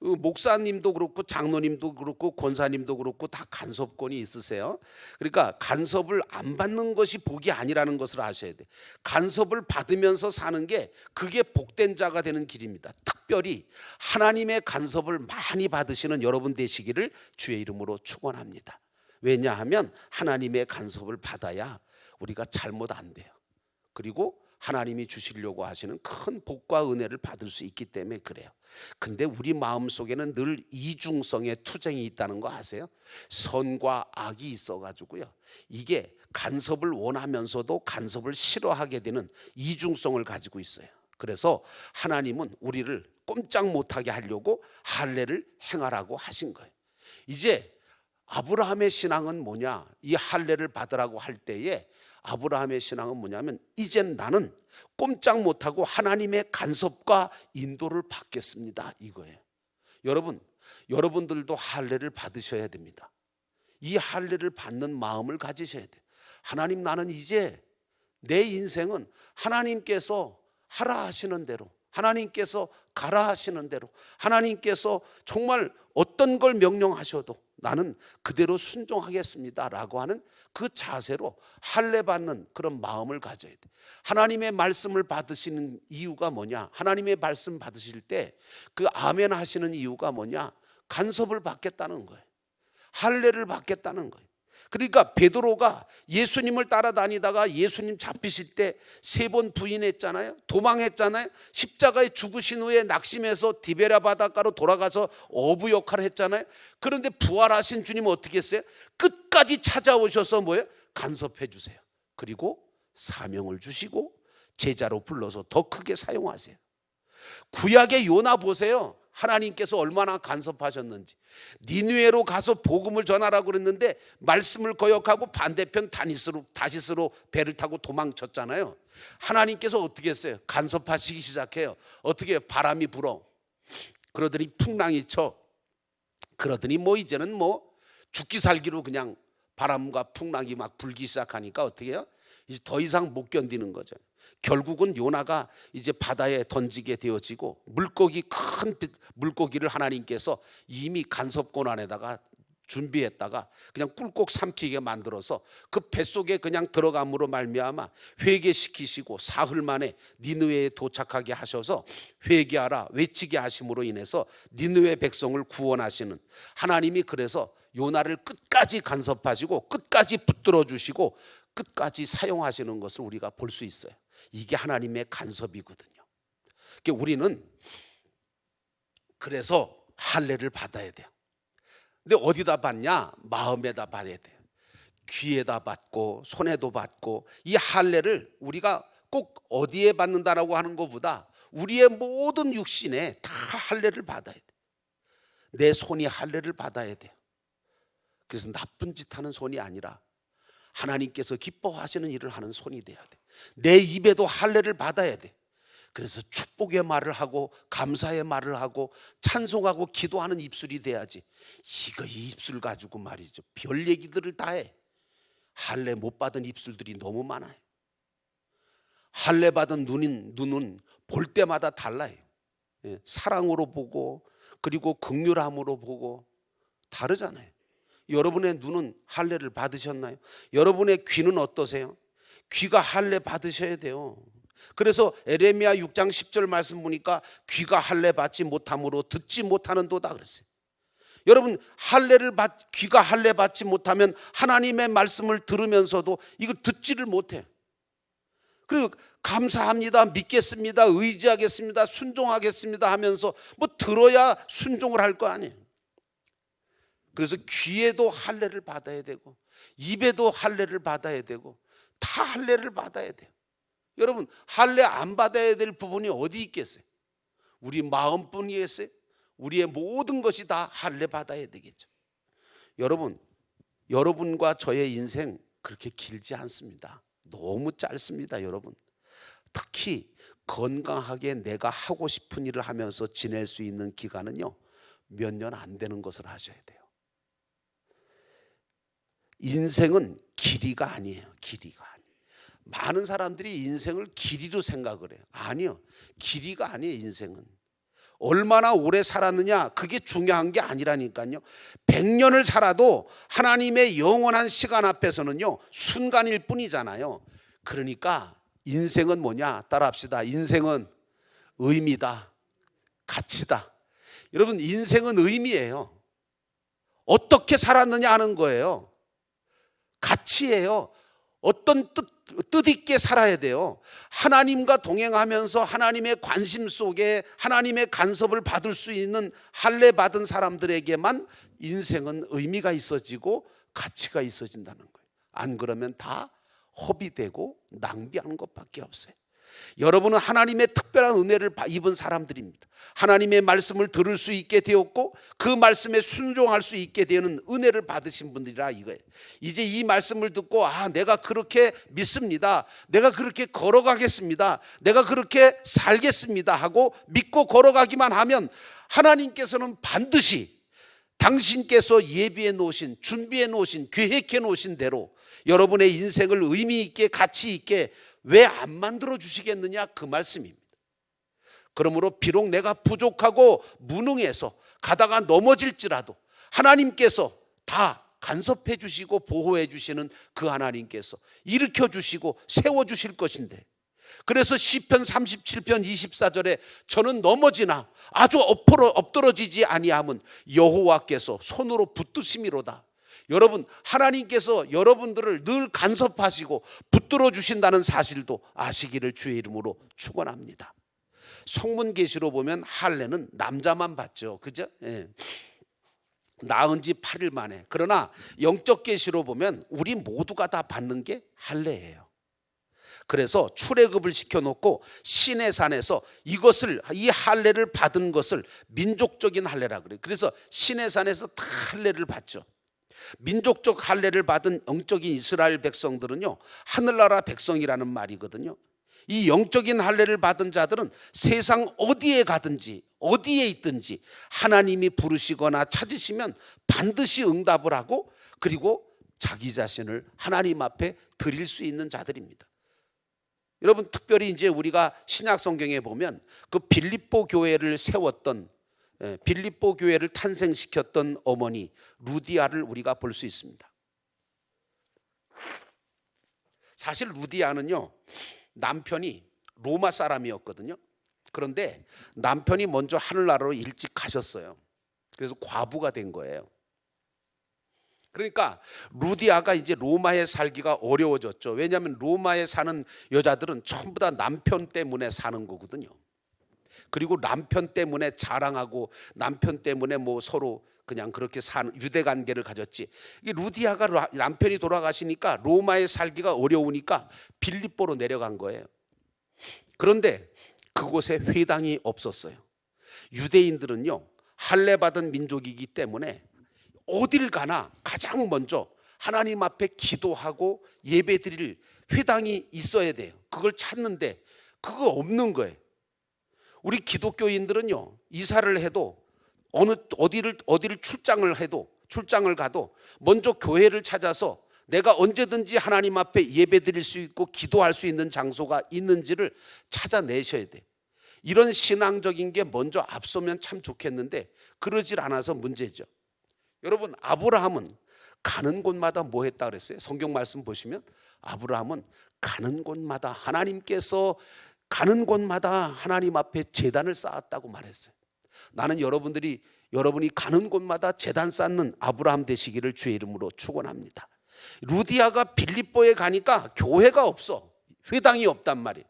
목사님도 그렇고 장로님도 그렇고 권사님도 그렇고 다 간섭권이 있으세요. 그러니까 간섭을 안 받는 것이 복이 아니라는 것을 아셔야 돼요. 간섭을 받으면서 사는 게 그게 복된 자가 되는 길입니다. 특별히 하나님의 간섭을 많이 받으시는 여러분 되시기를 주의 이름으로 축원합니다. 왜냐하면 하나님의 간섭을 받아야 우리가 잘못 안 돼요. 그리고 하나님이 주시려고 하시는 큰 복과 은혜를 받을 수 있기 때문에 그래요. 근데 우리 마음속에는 늘 이중성의 투쟁이 있다는 거 아세요? 선과 악이 있어가지고요, 이게 간섭을 원하면서도 간섭을 싫어하게 되는 이중성을 가지고 있어요. 그래서 하나님은 우리를 꼼짝 못하게 하려고 할례를 행하라고 하신 거예요. 이제 아브라함의 신앙은 뭐냐? 이 할례를 받으라고 할 때에 아브라함의 신앙은 뭐냐면 이젠 나는 꼼짝 못하고 하나님의 간섭과 인도를 받겠습니다, 이거예요. 여러분들도 할례를 받으셔야 됩니다. 이 할례를 받는 마음을 가지셔야 돼요. 하나님, 나는 이제 내 인생은 하나님께서 하라 하시는 대로, 하나님께서 가라 하시는 대로, 하나님께서 정말 어떤 걸 명령하셔도 나는 그대로 순종하겠습니다 라고 하는 그 자세로 할례 받는 그런 마음을 가져야 돼. 하나님의 말씀을 받으시는 이유가 뭐냐? 하나님의 말씀 받으실 때 그 아멘 하시는 이유가 뭐냐? 간섭을 받겠다는 거예요. 할례를 받겠다는 거예요. 그러니까 베드로가 예수님을 따라다니다가 예수님 잡히실 때 3번 부인했잖아요. 도망했잖아요. 십자가에 죽으신 후에 낙심해서 디베랴 바닷가로 돌아가서 어부 역할을 했잖아요. 그런데 부활하신 주님은 어떻게 했어요? 끝까지 찾아오셔서 뭐예요? 간섭해 주세요. 그리고 사명을 주시고 제자로 불러서 더 크게 사용하세요. 구약의 요나 보세요. 하나님께서 얼마나 간섭하셨는지. 니느웨로 가서 복음을 전하라고 그랬는데 말씀을 거역하고 반대편 다시스로 배를 타고 도망쳤잖아요. 하나님께서 어떻게 했어요? 간섭하시기 시작해요. 어떻게 해요? 바람이 불어. 그러더니 풍랑이 쳐. 그러더니 이제는 죽기 살기로 그냥 바람과 풍랑이 막 불기 시작하니까 어떻게 해요? 이제 더 이상 못 견디는 거죠. 결국은 요나가 이제 바다에 던지게 되어지고 큰 물고기를 하나님께서 이미 간섭권 안에다가 준비했다가 그냥 꿀꺽 삼키게 만들어서 그 뱃속에 그냥 들어감으로 말미암아 회개시키시고 사흘 만에 니느웨에 도착하게 하셔서 회개하라 외치게 하심으로 인해서 니느웨 백성을 구원하시는 하나님이, 그래서 요나를 끝까지 간섭하시고 끝까지 붙들어 주시고 끝까지 사용하시는 것을 우리가 볼 수 있어요. 이게 하나님의 간섭이거든요. 그러니까 우리는 그래서 할례를 받아야 돼요. 근데 어디다 받냐? 마음에다 받아야 돼요. 귀에다 받고 손에도 받고. 이 할례를 우리가 꼭 어디에 받는다라고 하는 것보다 우리의 모든 육신에 다 할례를 받아야 돼요. 내 손이 할례를 받아야 돼요. 그래서 나쁜 짓 하는 손이 아니라 하나님께서 기뻐하시는 일을 하는 손이 돼야 돼. 내 입에도 할례를 받아야 돼. 그래서 축복의 말을 하고 감사의 말을 하고 찬송하고 기도하는 입술이 돼야지. 이 입술 가지고 말이죠, 별 얘기들을 다 해. 할례 못 받은 입술들이 너무 많아요. 할례 받은 눈은 볼 때마다 달라요. 사랑으로 보고 그리고 긍휼함으로 보고 다르잖아요. 여러분의 눈은 할례를 받으셨나요? 여러분의 귀는 어떠세요? 귀가 할례 받으셔야 돼요. 그래서 에레미야 6장 10절 말씀 보니까 귀가 할례 받지 못함으로 듣지 못하는도다 그랬어요. 여러분, 귀가 할례 받지 못하면 하나님의 말씀을 들으면서도 이거 듣지를 못해. 그리고 감사합니다, 믿겠습니다, 의지하겠습니다, 순종하겠습니다 하면서 들어야 순종을 할 거 아니에요. 그래서 귀에도 할례를 받아야 되고 입에도 할례를 받아야 되고 다 할례를 받아야 돼요. 여러분, 할례 안 받아야 될 부분이 어디 있겠어요? 우리 마음뿐이겠어요? 우리의 모든 것이 다 할례 받아야 되겠죠. 여러분과 저의 인생 그렇게 길지 않습니다. 너무 짧습니다. 여러분, 특히 건강하게 내가 하고 싶은 일을 하면서 지낼 수 있는 기간은요, 몇 년 안 되는 것을 하셔야 돼요. 인생은 길이가 아니에요. 길이가 아니에요. 많은 사람들이 인생을 길이로 생각을 해요. 아니요, 길이가 아니에요. 인생은 얼마나 오래 살았느냐, 그게 중요한 게 아니라니까요. 100년을 살아도 하나님의 영원한 시간 앞에서는요 순간일 뿐이잖아요. 그러니까 인생은 뭐냐? 따라합시다. 인생은 의미다, 가치다. 여러분, 인생은 의미예요. 어떻게 살았느냐 하는 거예요. 가치예요. 어떤 뜻있게 살아야 돼요. 하나님과 동행하면서 하나님의 관심 속에 하나님의 간섭을 받을 수 있는 할례 받은 사람들에게만 인생은 의미가 있어지고 가치가 있어진다는 거예요. 안 그러면 다 허비되고 낭비하는 것밖에 없어요. 여러분은 하나님의 특별한 은혜를 입은 사람들입니다. 하나님의 말씀을 들을 수 있게 되었고 그 말씀에 순종할 수 있게 되는 은혜를 받으신 분들이라 이거예요. 이제 이 말씀을 듣고 내가 그렇게 믿습니다. 내가 그렇게 걸어가겠습니다. 내가 그렇게 살겠습니다 하고 믿고 걸어가기만 하면 하나님께서는 반드시 당신께서 예비해 놓으신, 준비해 놓으신, 계획해 놓으신 대로 여러분의 인생을 의미 있게, 가치 있게 왜 안 만들어 주시겠느냐, 그 말씀입니다. 그러므로 비록 내가 부족하고 무능해서 가다가 넘어질지라도 하나님께서 다 간섭해 주시고 보호해 주시는 그 하나님께서 일으켜 주시고 세워 주실 것인데, 그래서 시편 37편 24절에 저는 넘어지나 아주 엎드러지지 아니함은 여호와께서 손으로 붙드심이로다. 여러분, 하나님께서 여러분들을 늘 간섭하시고 붙들어 주신다는 사실도 아시기를 주의 이름으로 축원합니다. 성문 계시로 보면 할례는 남자만 받죠. 그죠? 예. 낳은 지 8일 만에. 그러나 영적 계시로 보면 우리 모두가 다 받는 게 할례예요. 그래서 출애굽을 시켜놓고 시내산에서 이 할례를 받은 것을 민족적인 할례라 그래요. 그래서 시내산에서 다 할례를 받죠. 민족적 할례를 받은 영적인 이스라엘 백성들은요, 하늘나라 백성이라는 말이거든요. 이 영적인 할례를 받은 자들은 세상 어디에 가든지 어디에 있든지 하나님이 부르시거나 찾으시면 반드시 응답을 하고, 그리고 자기 자신을 하나님 앞에 드릴 수 있는 자들입니다. 여러분, 특별히 이제 우리가 신약 성경에 보면 그 빌립보 교회를 세웠던, 빌립보 교회를 탄생시켰던 어머니 루디아를 우리가 볼 수 있습니다. 사실 루디아는요, 남편이 로마 사람이었거든요. 그런데 남편이 먼저 하늘나라로 일찍 가셨어요. 그래서 과부가 된 거예요. 그러니까 루디아가 이제 로마에 살기가 어려워졌죠. 왜냐하면 로마에 사는 여자들은 전부 다 남편 때문에 사는 거거든요. 그리고 남편 때문에 자랑하고 남편 때문에 뭐 서로 그냥 그렇게 사는 유대 관계를 가졌지. 이 루디아가 남편이 돌아가시니까 로마에 살기가 어려우니까 빌립보로 내려간 거예요. 그런데 그곳에 회당이 없었어요. 유대인들은요, 할례 받은 민족이기 때문에 어딜 가나 가장 먼저 하나님 앞에 기도하고 예배드릴 회당이 있어야 돼요. 그걸 찾는데 그거 없는 거예요. 우리 기독교인들은요, 이사를 해도 어디를 출장을 가도 먼저 교회를 찾아서 내가 언제든지 하나님 앞에 예배드릴 수 있고 기도할 수 있는 장소가 있는지를 찾아내셔야 돼. 이런 신앙적인 게 먼저 앞서면 참 좋겠는데 그러질 않아서 문제죠. 여러분, 아브라함은 가는 곳마다 뭐 했다 그랬어요? 성경 말씀 보시면 아브라함은 가는 곳마다 하나님께서 가는 곳마다 하나님 앞에 제단을 쌓았다고 말했어요. 나는 여러분이 가는 곳마다 제단 쌓는 아브라함 되시기를 주의 이름으로 축원합니다. 루디아가 빌립보에 가니까 교회가 없어. 회당이 없단 말이에요.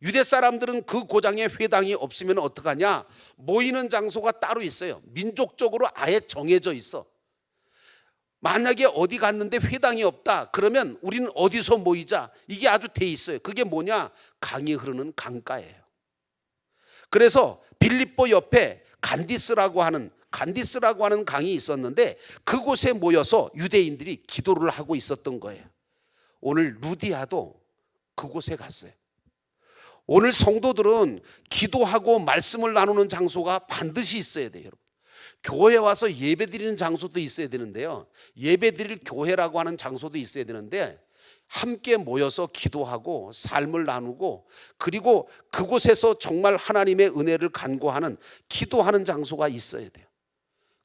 유대 사람들은 그 고장에 회당이 없으면 어떡하냐? 모이는 장소가 따로 있어요. 민족적으로 아예 정해져 있어. 만약에 어디 갔는데 회당이 없다 그러면 우리는 어디서 모이자, 이게 아주 돼 있어요. 그게 뭐냐? 강이 흐르는 강가예요. 그래서 빌립보 옆에 간디스라고 하는 강이 있었는데 그곳에 모여서 유대인들이 기도를 하고 있었던 거예요. 오늘 루디아도 그곳에 갔어요. 오늘 성도들은 기도하고 말씀을 나누는 장소가 반드시 있어야 돼요. 여러분, 교회 와서 예배 드리는 장소도 있어야 되는데요, 예배 드릴 교회라고 하는 장소도 있어야 되는데 함께 모여서 기도하고 삶을 나누고, 그리고 그곳에서 정말 하나님의 은혜를 간구하는 기도하는 장소가 있어야 돼요.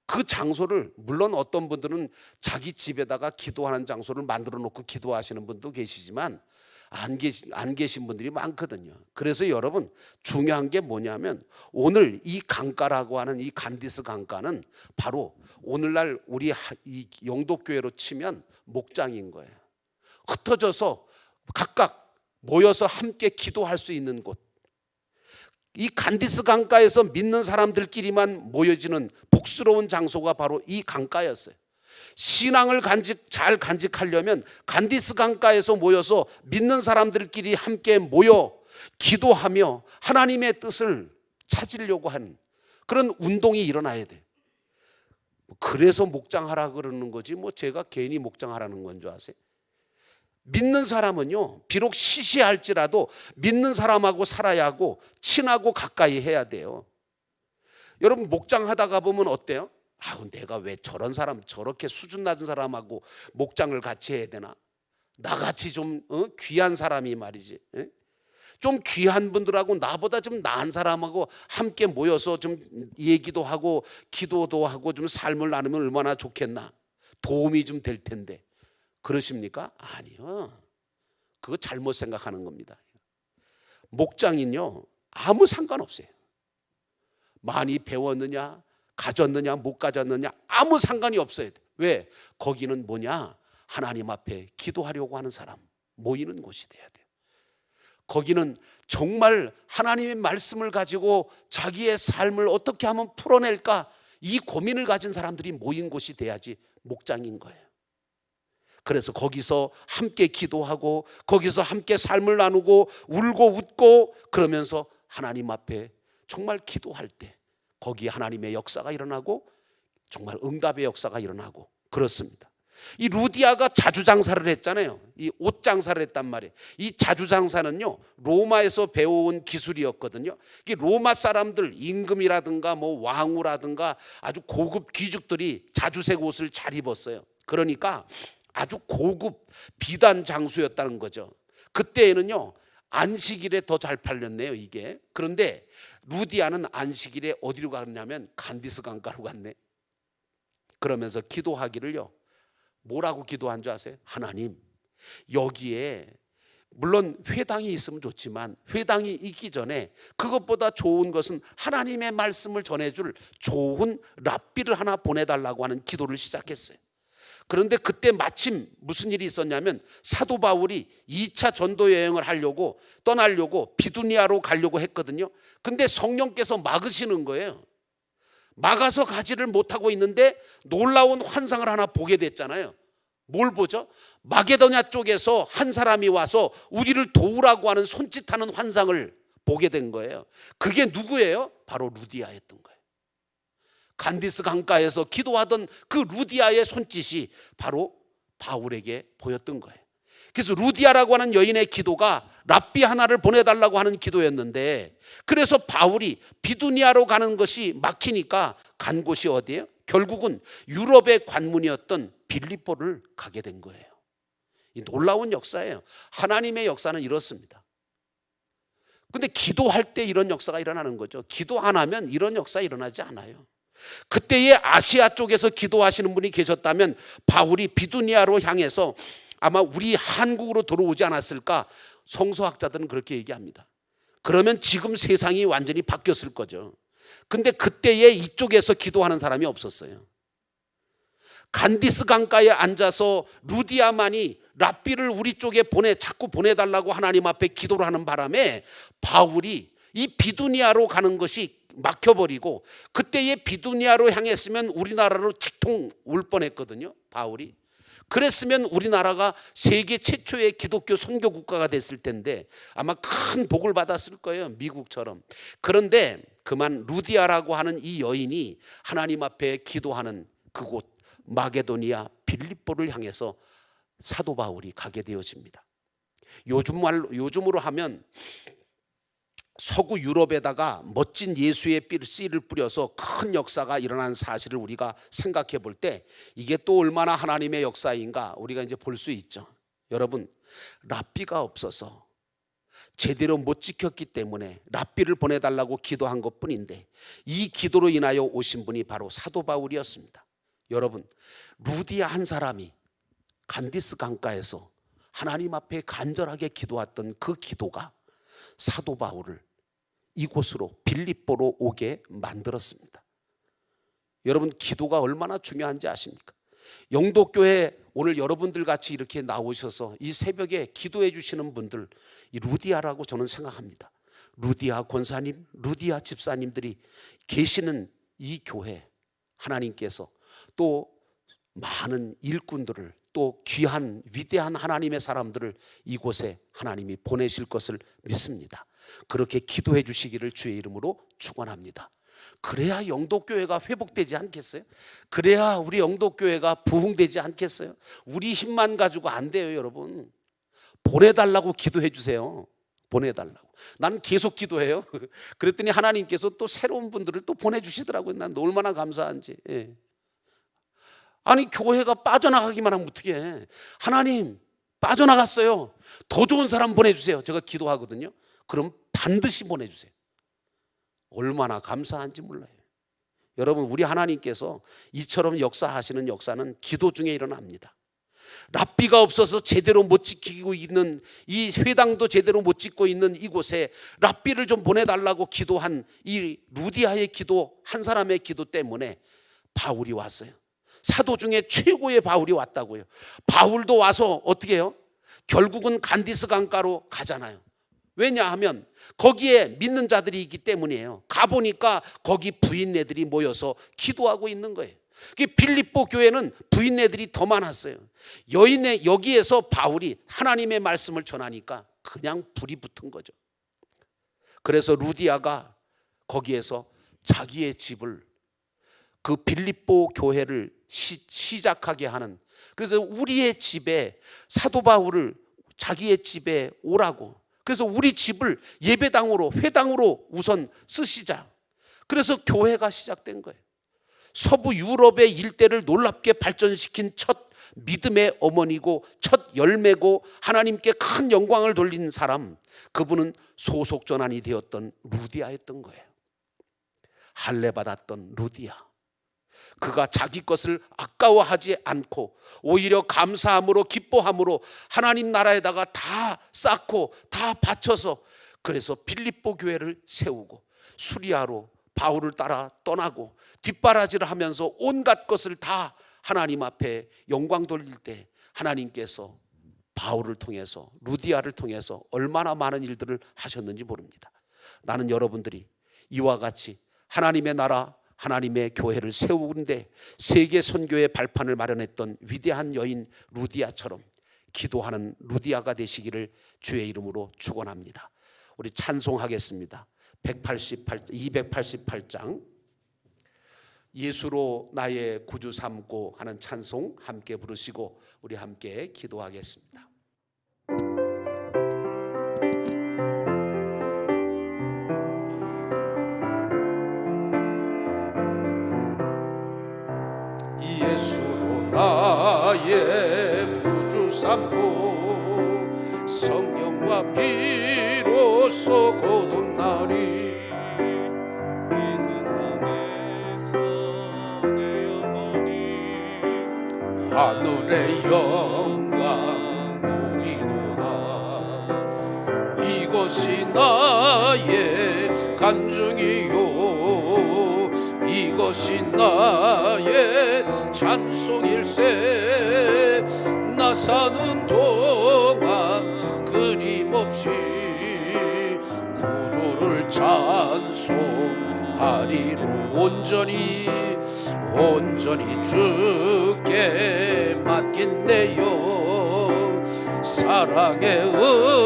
그 장소를, 물론 어떤 분들은 자기 집에다가 기도하는 장소를 만들어 놓고 기도하시는 분도 계시지만 안 계신 분들이 많거든요. 그래서 여러분, 중요한 게 뭐냐면 오늘 이 강가라고 하는 이 간디스 강가는 바로 오늘날 우리 이 영도교회로 치면 목장인 거예요. 흩어져서 각각 모여서 함께 기도할 수 있는 곳. 이 간디스 강가에서 믿는 사람들끼리만 모여지는 복스러운 장소가 바로 이 강가였어요. 신앙을 잘 간직하려면 간디스 강가에서 모여서 믿는 사람들끼리 함께 모여 기도하며 하나님의 뜻을 찾으려고 하는 그런 운동이 일어나야 돼. 그래서 목장하라 그러는 거지 뭐 제가 괜히 목장하라는 건 줄 아세요? 믿는 사람은요, 비록 시시할지라도 믿는 사람하고 살아야 하고 친하고 가까이 해야 돼요. 여러분 목장하다가 보면 어때요? 내가 왜 저런 사람, 저렇게 수준 낮은 사람하고 목장을 같이 해야 되나? 나같이 좀 귀한 사람이 말이지, 좀 귀한 분들하고 나보다 좀 나은 사람하고 함께 모여서 좀 얘기도 하고 기도도 하고 좀 삶을 나누면 얼마나 좋겠나? 도움이 좀 될 텐데. 그러십니까? 아니요. 그거 잘못 생각하는 겁니다. 목장은요, 아무 상관없어요. 많이 배웠느냐, 가졌느냐, 못 가졌느냐 아무 상관이 없어야 돼. 왜? 거기는 뭐냐? 하나님 앞에 기도하려고 하는 사람 모이는 곳이 돼야 돼요. 거기는 정말 하나님의 말씀을 가지고 자기의 삶을 어떻게 하면 풀어낼까 이 고민을 가진 사람들이 모인 곳이 돼야지 목장인 거예요. 그래서 거기서 함께 기도하고 거기서 함께 삶을 나누고 울고 웃고 그러면서 하나님 앞에 정말 기도할 때 거기에 하나님의 역사가 일어나고 정말 응답의 역사가 일어나고 그렇습니다. 이 루디아가 자주장사를 했잖아요. 이 옷장사를 했단 말이에요. 이 자주장사는요 로마에서 배워온 기술이었거든요. 이 로마 사람들 임금이라든가 뭐 왕후라든가 아주 고급 귀족들이 자주색 옷을 잘 입었어요. 그러니까 아주 고급 비단 장수였다는 거죠. 그때에는요 안식일에 더 잘 팔렸네요 이게. 그런데 루디아는 안식일에 어디로 갔냐면 간디스 강가로 갔네. 그러면서 기도하기를요 뭐라고 기도한 줄 아세요? 하나님 여기에 물론 회당이 있으면 좋지만 회당이 있기 전에 그것보다 좋은 것은 하나님의 말씀을 전해줄 좋은 랍비를 하나 보내달라고 하는 기도를 시작했어요. 그런데 그때 마침 무슨 일이 있었냐면 사도 바울이 2차 전도 여행을 하려고 떠나려고 비두니아로 가려고 했거든요. 근데 성령께서 막으시는 거예요. 막아서 가지를 못하고 있는데 놀라운 환상을 하나 보게 됐잖아요. 뭘 보죠? 마게도냐 쪽에서 한 사람이 와서 우리를 도우라고 하는 손짓하는 환상을 보게 된 거예요. 그게 누구예요? 바로 루디아였던 거예요. 간디스 강가에서 기도하던 그 루디아의 손짓이 바로 바울에게 보였던 거예요. 그래서 루디아라고 하는 여인의 기도가 랍비 하나를 보내달라고 하는 기도였는데 그래서 바울이 비두니아로 가는 것이 막히니까 간 곳이 어디예요? 결국은 유럽의 관문이었던 빌립보를 가게 된 거예요. 이 놀라운 역사예요. 하나님의 역사는 이렇습니다. 근데 기도할 때 이런 역사가 일어나는 거죠. 기도 안 하면 이런 역사 일어나지 않아요. 그때의 아시아 쪽에서 기도하시는 분이 계셨다면 바울이 비두니아로 향해서 아마 우리 한국으로 들어오지 않았을까? 성서학자들은 그렇게 얘기합니다. 그러면 지금 세상이 완전히 바뀌었을 거죠. 근데 그때에 이쪽에서 기도하는 사람이 없었어요. 간디스 강가에 앉아서 루디아만이 랍비를 우리 쪽에 자꾸 보내달라고 하나님 앞에 기도를 하는 바람에 바울이 이 비두니아로 가는 것이 막혀버리고 그때의 비두니아로 향했으면 우리나라로 직통 올 뻔했거든요. 바울이. 그랬으면 우리나라가 세계 최초의 기독교 선교 국가가 됐을 텐데 아마 큰 복을 받았을 거예요. 미국처럼. 그런데 그만 루디아라고 하는 이 여인이 하나님 앞에 기도하는 그곳 마게도니아 빌립보를 향해서 사도 바울이 가게 되어집니다. 요즘으로 하면 서구 유럽에다가 멋진 예수의 씨를 뿌려서 큰 역사가 일어난 사실을 우리가 생각해 볼 때 이게 또 얼마나 하나님의 역사인가 우리가 이제 볼 수 있죠. 여러분, 랍비가 없어서 제대로 못 지켰기 때문에 랍비를 보내달라고 기도한 것뿐인데 이 기도로 인하여 오신 분이 바로 사도 바울이었습니다. 여러분, 루디아 한 사람이 간디스 강가에서 하나님 앞에 간절하게 기도했던 그 기도가 사도 바울을 이곳으로 빌립보로 오게 만들었습니다. 여러분, 기도가 얼마나 중요한지 아십니까? 영도교회 오늘 여러분들 같이 이렇게 나오셔서 이 새벽에 기도해 주시는 분들, 이 루디아라고 저는 생각합니다. 루디아 권사님, 루디아 집사님들이 계시는 이 교회 하나님께서 또 많은 일꾼들을 또 귀한 위대한 하나님의 사람들을 이곳에 하나님이 보내실 것을 믿습니다. 그렇게 기도해 주시기를 주의 이름으로 축원합니다. 그래야 영도교회가 회복되지 않겠어요? 그래야 우리 영도교회가 부흥되지 않겠어요? 우리 힘만 가지고 안 돼요, 여러분. 보내달라고 기도해 주세요. 보내달라고. 난 계속 기도해요. 그랬더니 하나님께서 또 새로운 분들을 또 보내주시더라고요. 난 얼마나 감사한지. 예. 아니, 교회가 빠져나가기만 하면 어떻게 해? 하나님, 빠져나갔어요. 더 좋은 사람 보내주세요. 제가 기도하거든요. 그럼 반드시 보내주세요. 얼마나 감사한지 몰라요. 여러분, 우리 하나님께서 이처럼 역사하시는 역사는 기도 중에 일어납니다. 랍비가 없어서 제대로 못 지키고 있는, 이 회당도 제대로 못 짓고 있는 이곳에 랍비를 좀 보내달라고 기도한 이 루디아의 기도, 한 사람의 기도 때문에 바울이 왔어요. 사도 중에 최고의 바울이 왔다고요. 바울도 와서 어떻게 해요? 결국은 간디스 강가로 가잖아요. 왜냐하면 거기에 믿는 자들이 있기 때문이에요. 가보니까 거기 부인네들이 모여서 기도하고 있는 거예요. 빌립보 교회는 부인네들이 더 많았어요. 여기에서 바울이 하나님의 말씀을 전하니까 그냥 불이 붙은 거죠. 그래서 루디아가 거기에서 자기의 집을, 그 빌립보 교회를 시작하게 하는, 그래서 우리의 집에 사도 바울을 자기의 집에 오라고, 그래서 우리 집을 예배당으로, 회당으로 우선 쓰시자. 그래서 교회가 시작된 거예요. 서부 유럽의 일대를 놀랍게 발전시킨 첫 믿음의 어머니고 첫 열매고 하나님께 큰 영광을 돌린 사람, 그분은 소속 전환이 되었던 루디아였던 거예요. 할례 받았던 루디아. 그가 자기 것을 아까워하지 않고 오히려 감사함으로, 기뻐함으로 하나님 나라에다가 다 쌓고 다 바쳐서, 그래서 빌립보 교회를 세우고 수리아로 바울을 따라 떠나고 뒷바라지를 하면서 온갖 것을 다 하나님 앞에 영광 돌릴 때 하나님께서 바울을 통해서, 루디아를 통해서 얼마나 많은 일들을 하셨는지 모릅니다. 나는 여러분들이 이와 같이 하나님의 나라, 하나님의 교회를 세우는데 세계 선교의 발판을 마련했던 위대한 여인 루디아처럼 기도하는 루디아가 되시기를 주의 이름으로 축원합니다. 우리 찬송하겠습니다. 288장 예수로 나의 구주 삼고 하는 찬송 함께 부르시고 우리 함께 기도하겠습니다. 예수로 나의 구주 삼고 성령과 비로소 거듭나리. 이 세상에서 내 영혼이 하늘의 영광 보리로다. 이것이 나의 간증이요, 이것이 나의 찬송일세. 나 사는 동안 끊임없이 구주를 찬송하리로 온전히 주께 맡긴대요. 사랑의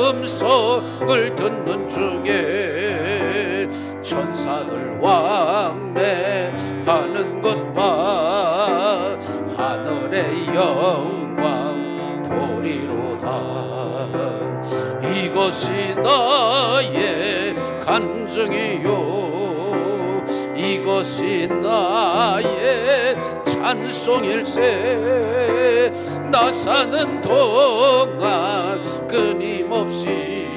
음성을 듣는 중에 천사들 왕래하는 것 봐. 하늘의 영광 보리로다. 이것이 나의 간증이요, 이것이 나의 찬송일세. 나 사는 동안 끊임없이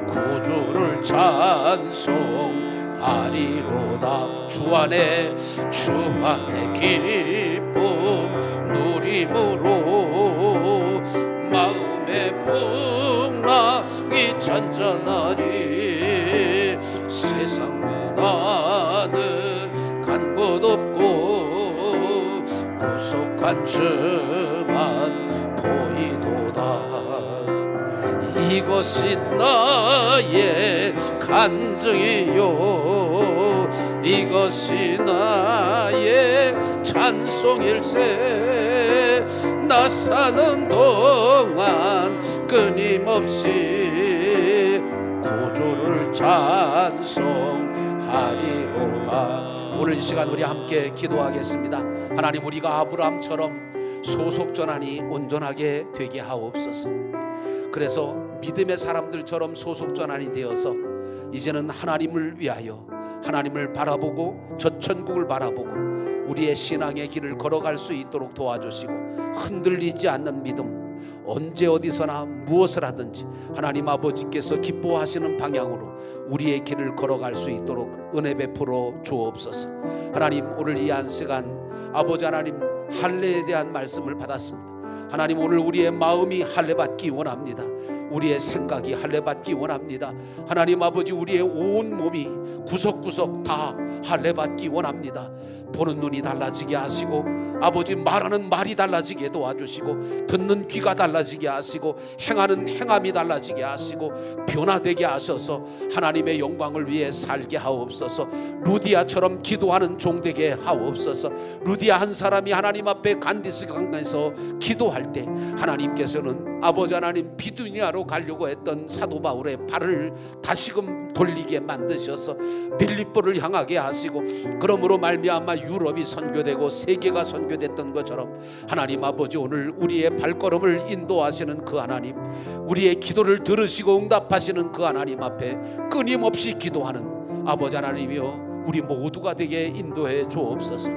구주를 찬송하리로다. 주 안에 기쁨 누림으로 마음의 풍랑이 잔잔하리. 세상보다는 간 곳 없고 구속한 주만 보이도다. 이것이 나의 간증이요, 이것이 나의 찬송일세. 나 사는 동안 끊임없이 구주를 찬송하리로다. 오늘 이 시간 우리 함께 기도하겠습니다. 하나님, 우리가 아브라함처럼 소속전환이 온전하게 되게 하옵소서. 그래서 믿음의 사람들처럼 소속전환이 되어서 이제는 하나님을 위하여, 하나님을 바라보고 저 천국을 바라보고 우리의 신앙의 길을 걸어갈 수 있도록 도와주시고, 흔들리지 않는 믿음, 언제 어디서나 무엇을 하든지 하나님 아버지께서 기뻐하시는 방향으로 우리의 길을 걸어갈 수 있도록 은혜 베풀어 주옵소서. 하나님, 오늘 이 한 시간 아버지 하나님 할례에 대한 말씀을 받았습니다. 하나님, 오늘 우리의 마음이 할례받기 원합니다. 우리의 생각이 할례받기 원합니다. 하나님 아버지, 우리의 온 몸이 구석구석 다 할례받기 원합니다. 보는 눈이 달라지게 하시고, 아버지 말하는 말이 달라지게 도와주시고, 듣는 귀가 달라지게 하시고, 행하는 행함이 달라지게 하시고, 변화되게 하셔서 하나님의 영광을 위해 살게 하옵소서. 루디아처럼 기도하는 종 되게 하옵소서. 루디아 한 사람이 하나님 앞에 간디스 강에서 기도할 때 하나님께서는 아버지 하나님 비두니아로 가려고 했던 사도 바울의 발을 다시금 돌리게 만드셔서 빌립보를 향하게 하시고, 그러므로 말미암아 유럽이 선교되고 세계가 선교됐던 것처럼 하나님 아버지, 오늘 우리의 발걸음을 인도하시는 그 하나님, 우리의 기도를 들으시고 응답하시는 그 하나님 앞에 끊임없이 기도하는 아버지 하나님이여, 우리 모두가 되게 인도해 주옵소서.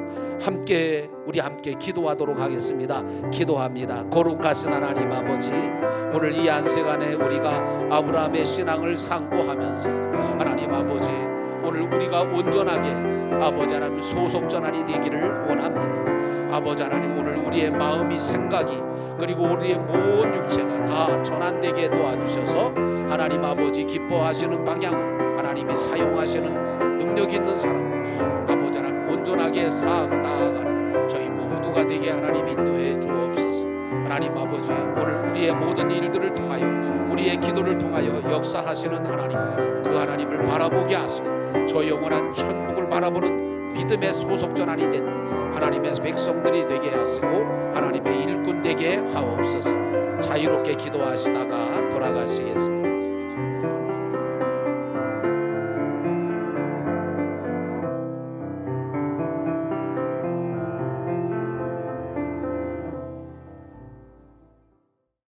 우리 함께 기도하도록 하겠습니다. 기도합니다. 거룩하신 하나님 아버지, 오늘 이 한 시간에 우리가 아브라함의 신앙을 상고하면서 하나님 아버지, 오늘 우리가 온전하게 아버지 하나님 소속전환이 되기를 원합니다. 아버지 하나님, 오늘 우리의 마음이, 생각이, 그리고 우리의 모든 육체가 다 전환되게 도와주셔서 하나님 아버지 기뻐하시는 방향, 하나님이 사용하시는 능력 있는 사람, 아버지 하나님 온전하게 나아가는 저희 모두가 되게 하나님 인도해 주옵소서. 하나님 아버지, 오늘 우리의 모든 일들을 통하여, 우리의 기도를 통하여 역사하시는 하나님, 그 하나님을 바라보게 하시고 저 영원한 천국을 바라보는 믿음의 소속전환이 된 하나님의 백성들이 되게 하시고 하나님의 일꾼 되게 하옵소서. 자유롭게 기도하시다가 돌아가시겠습니다.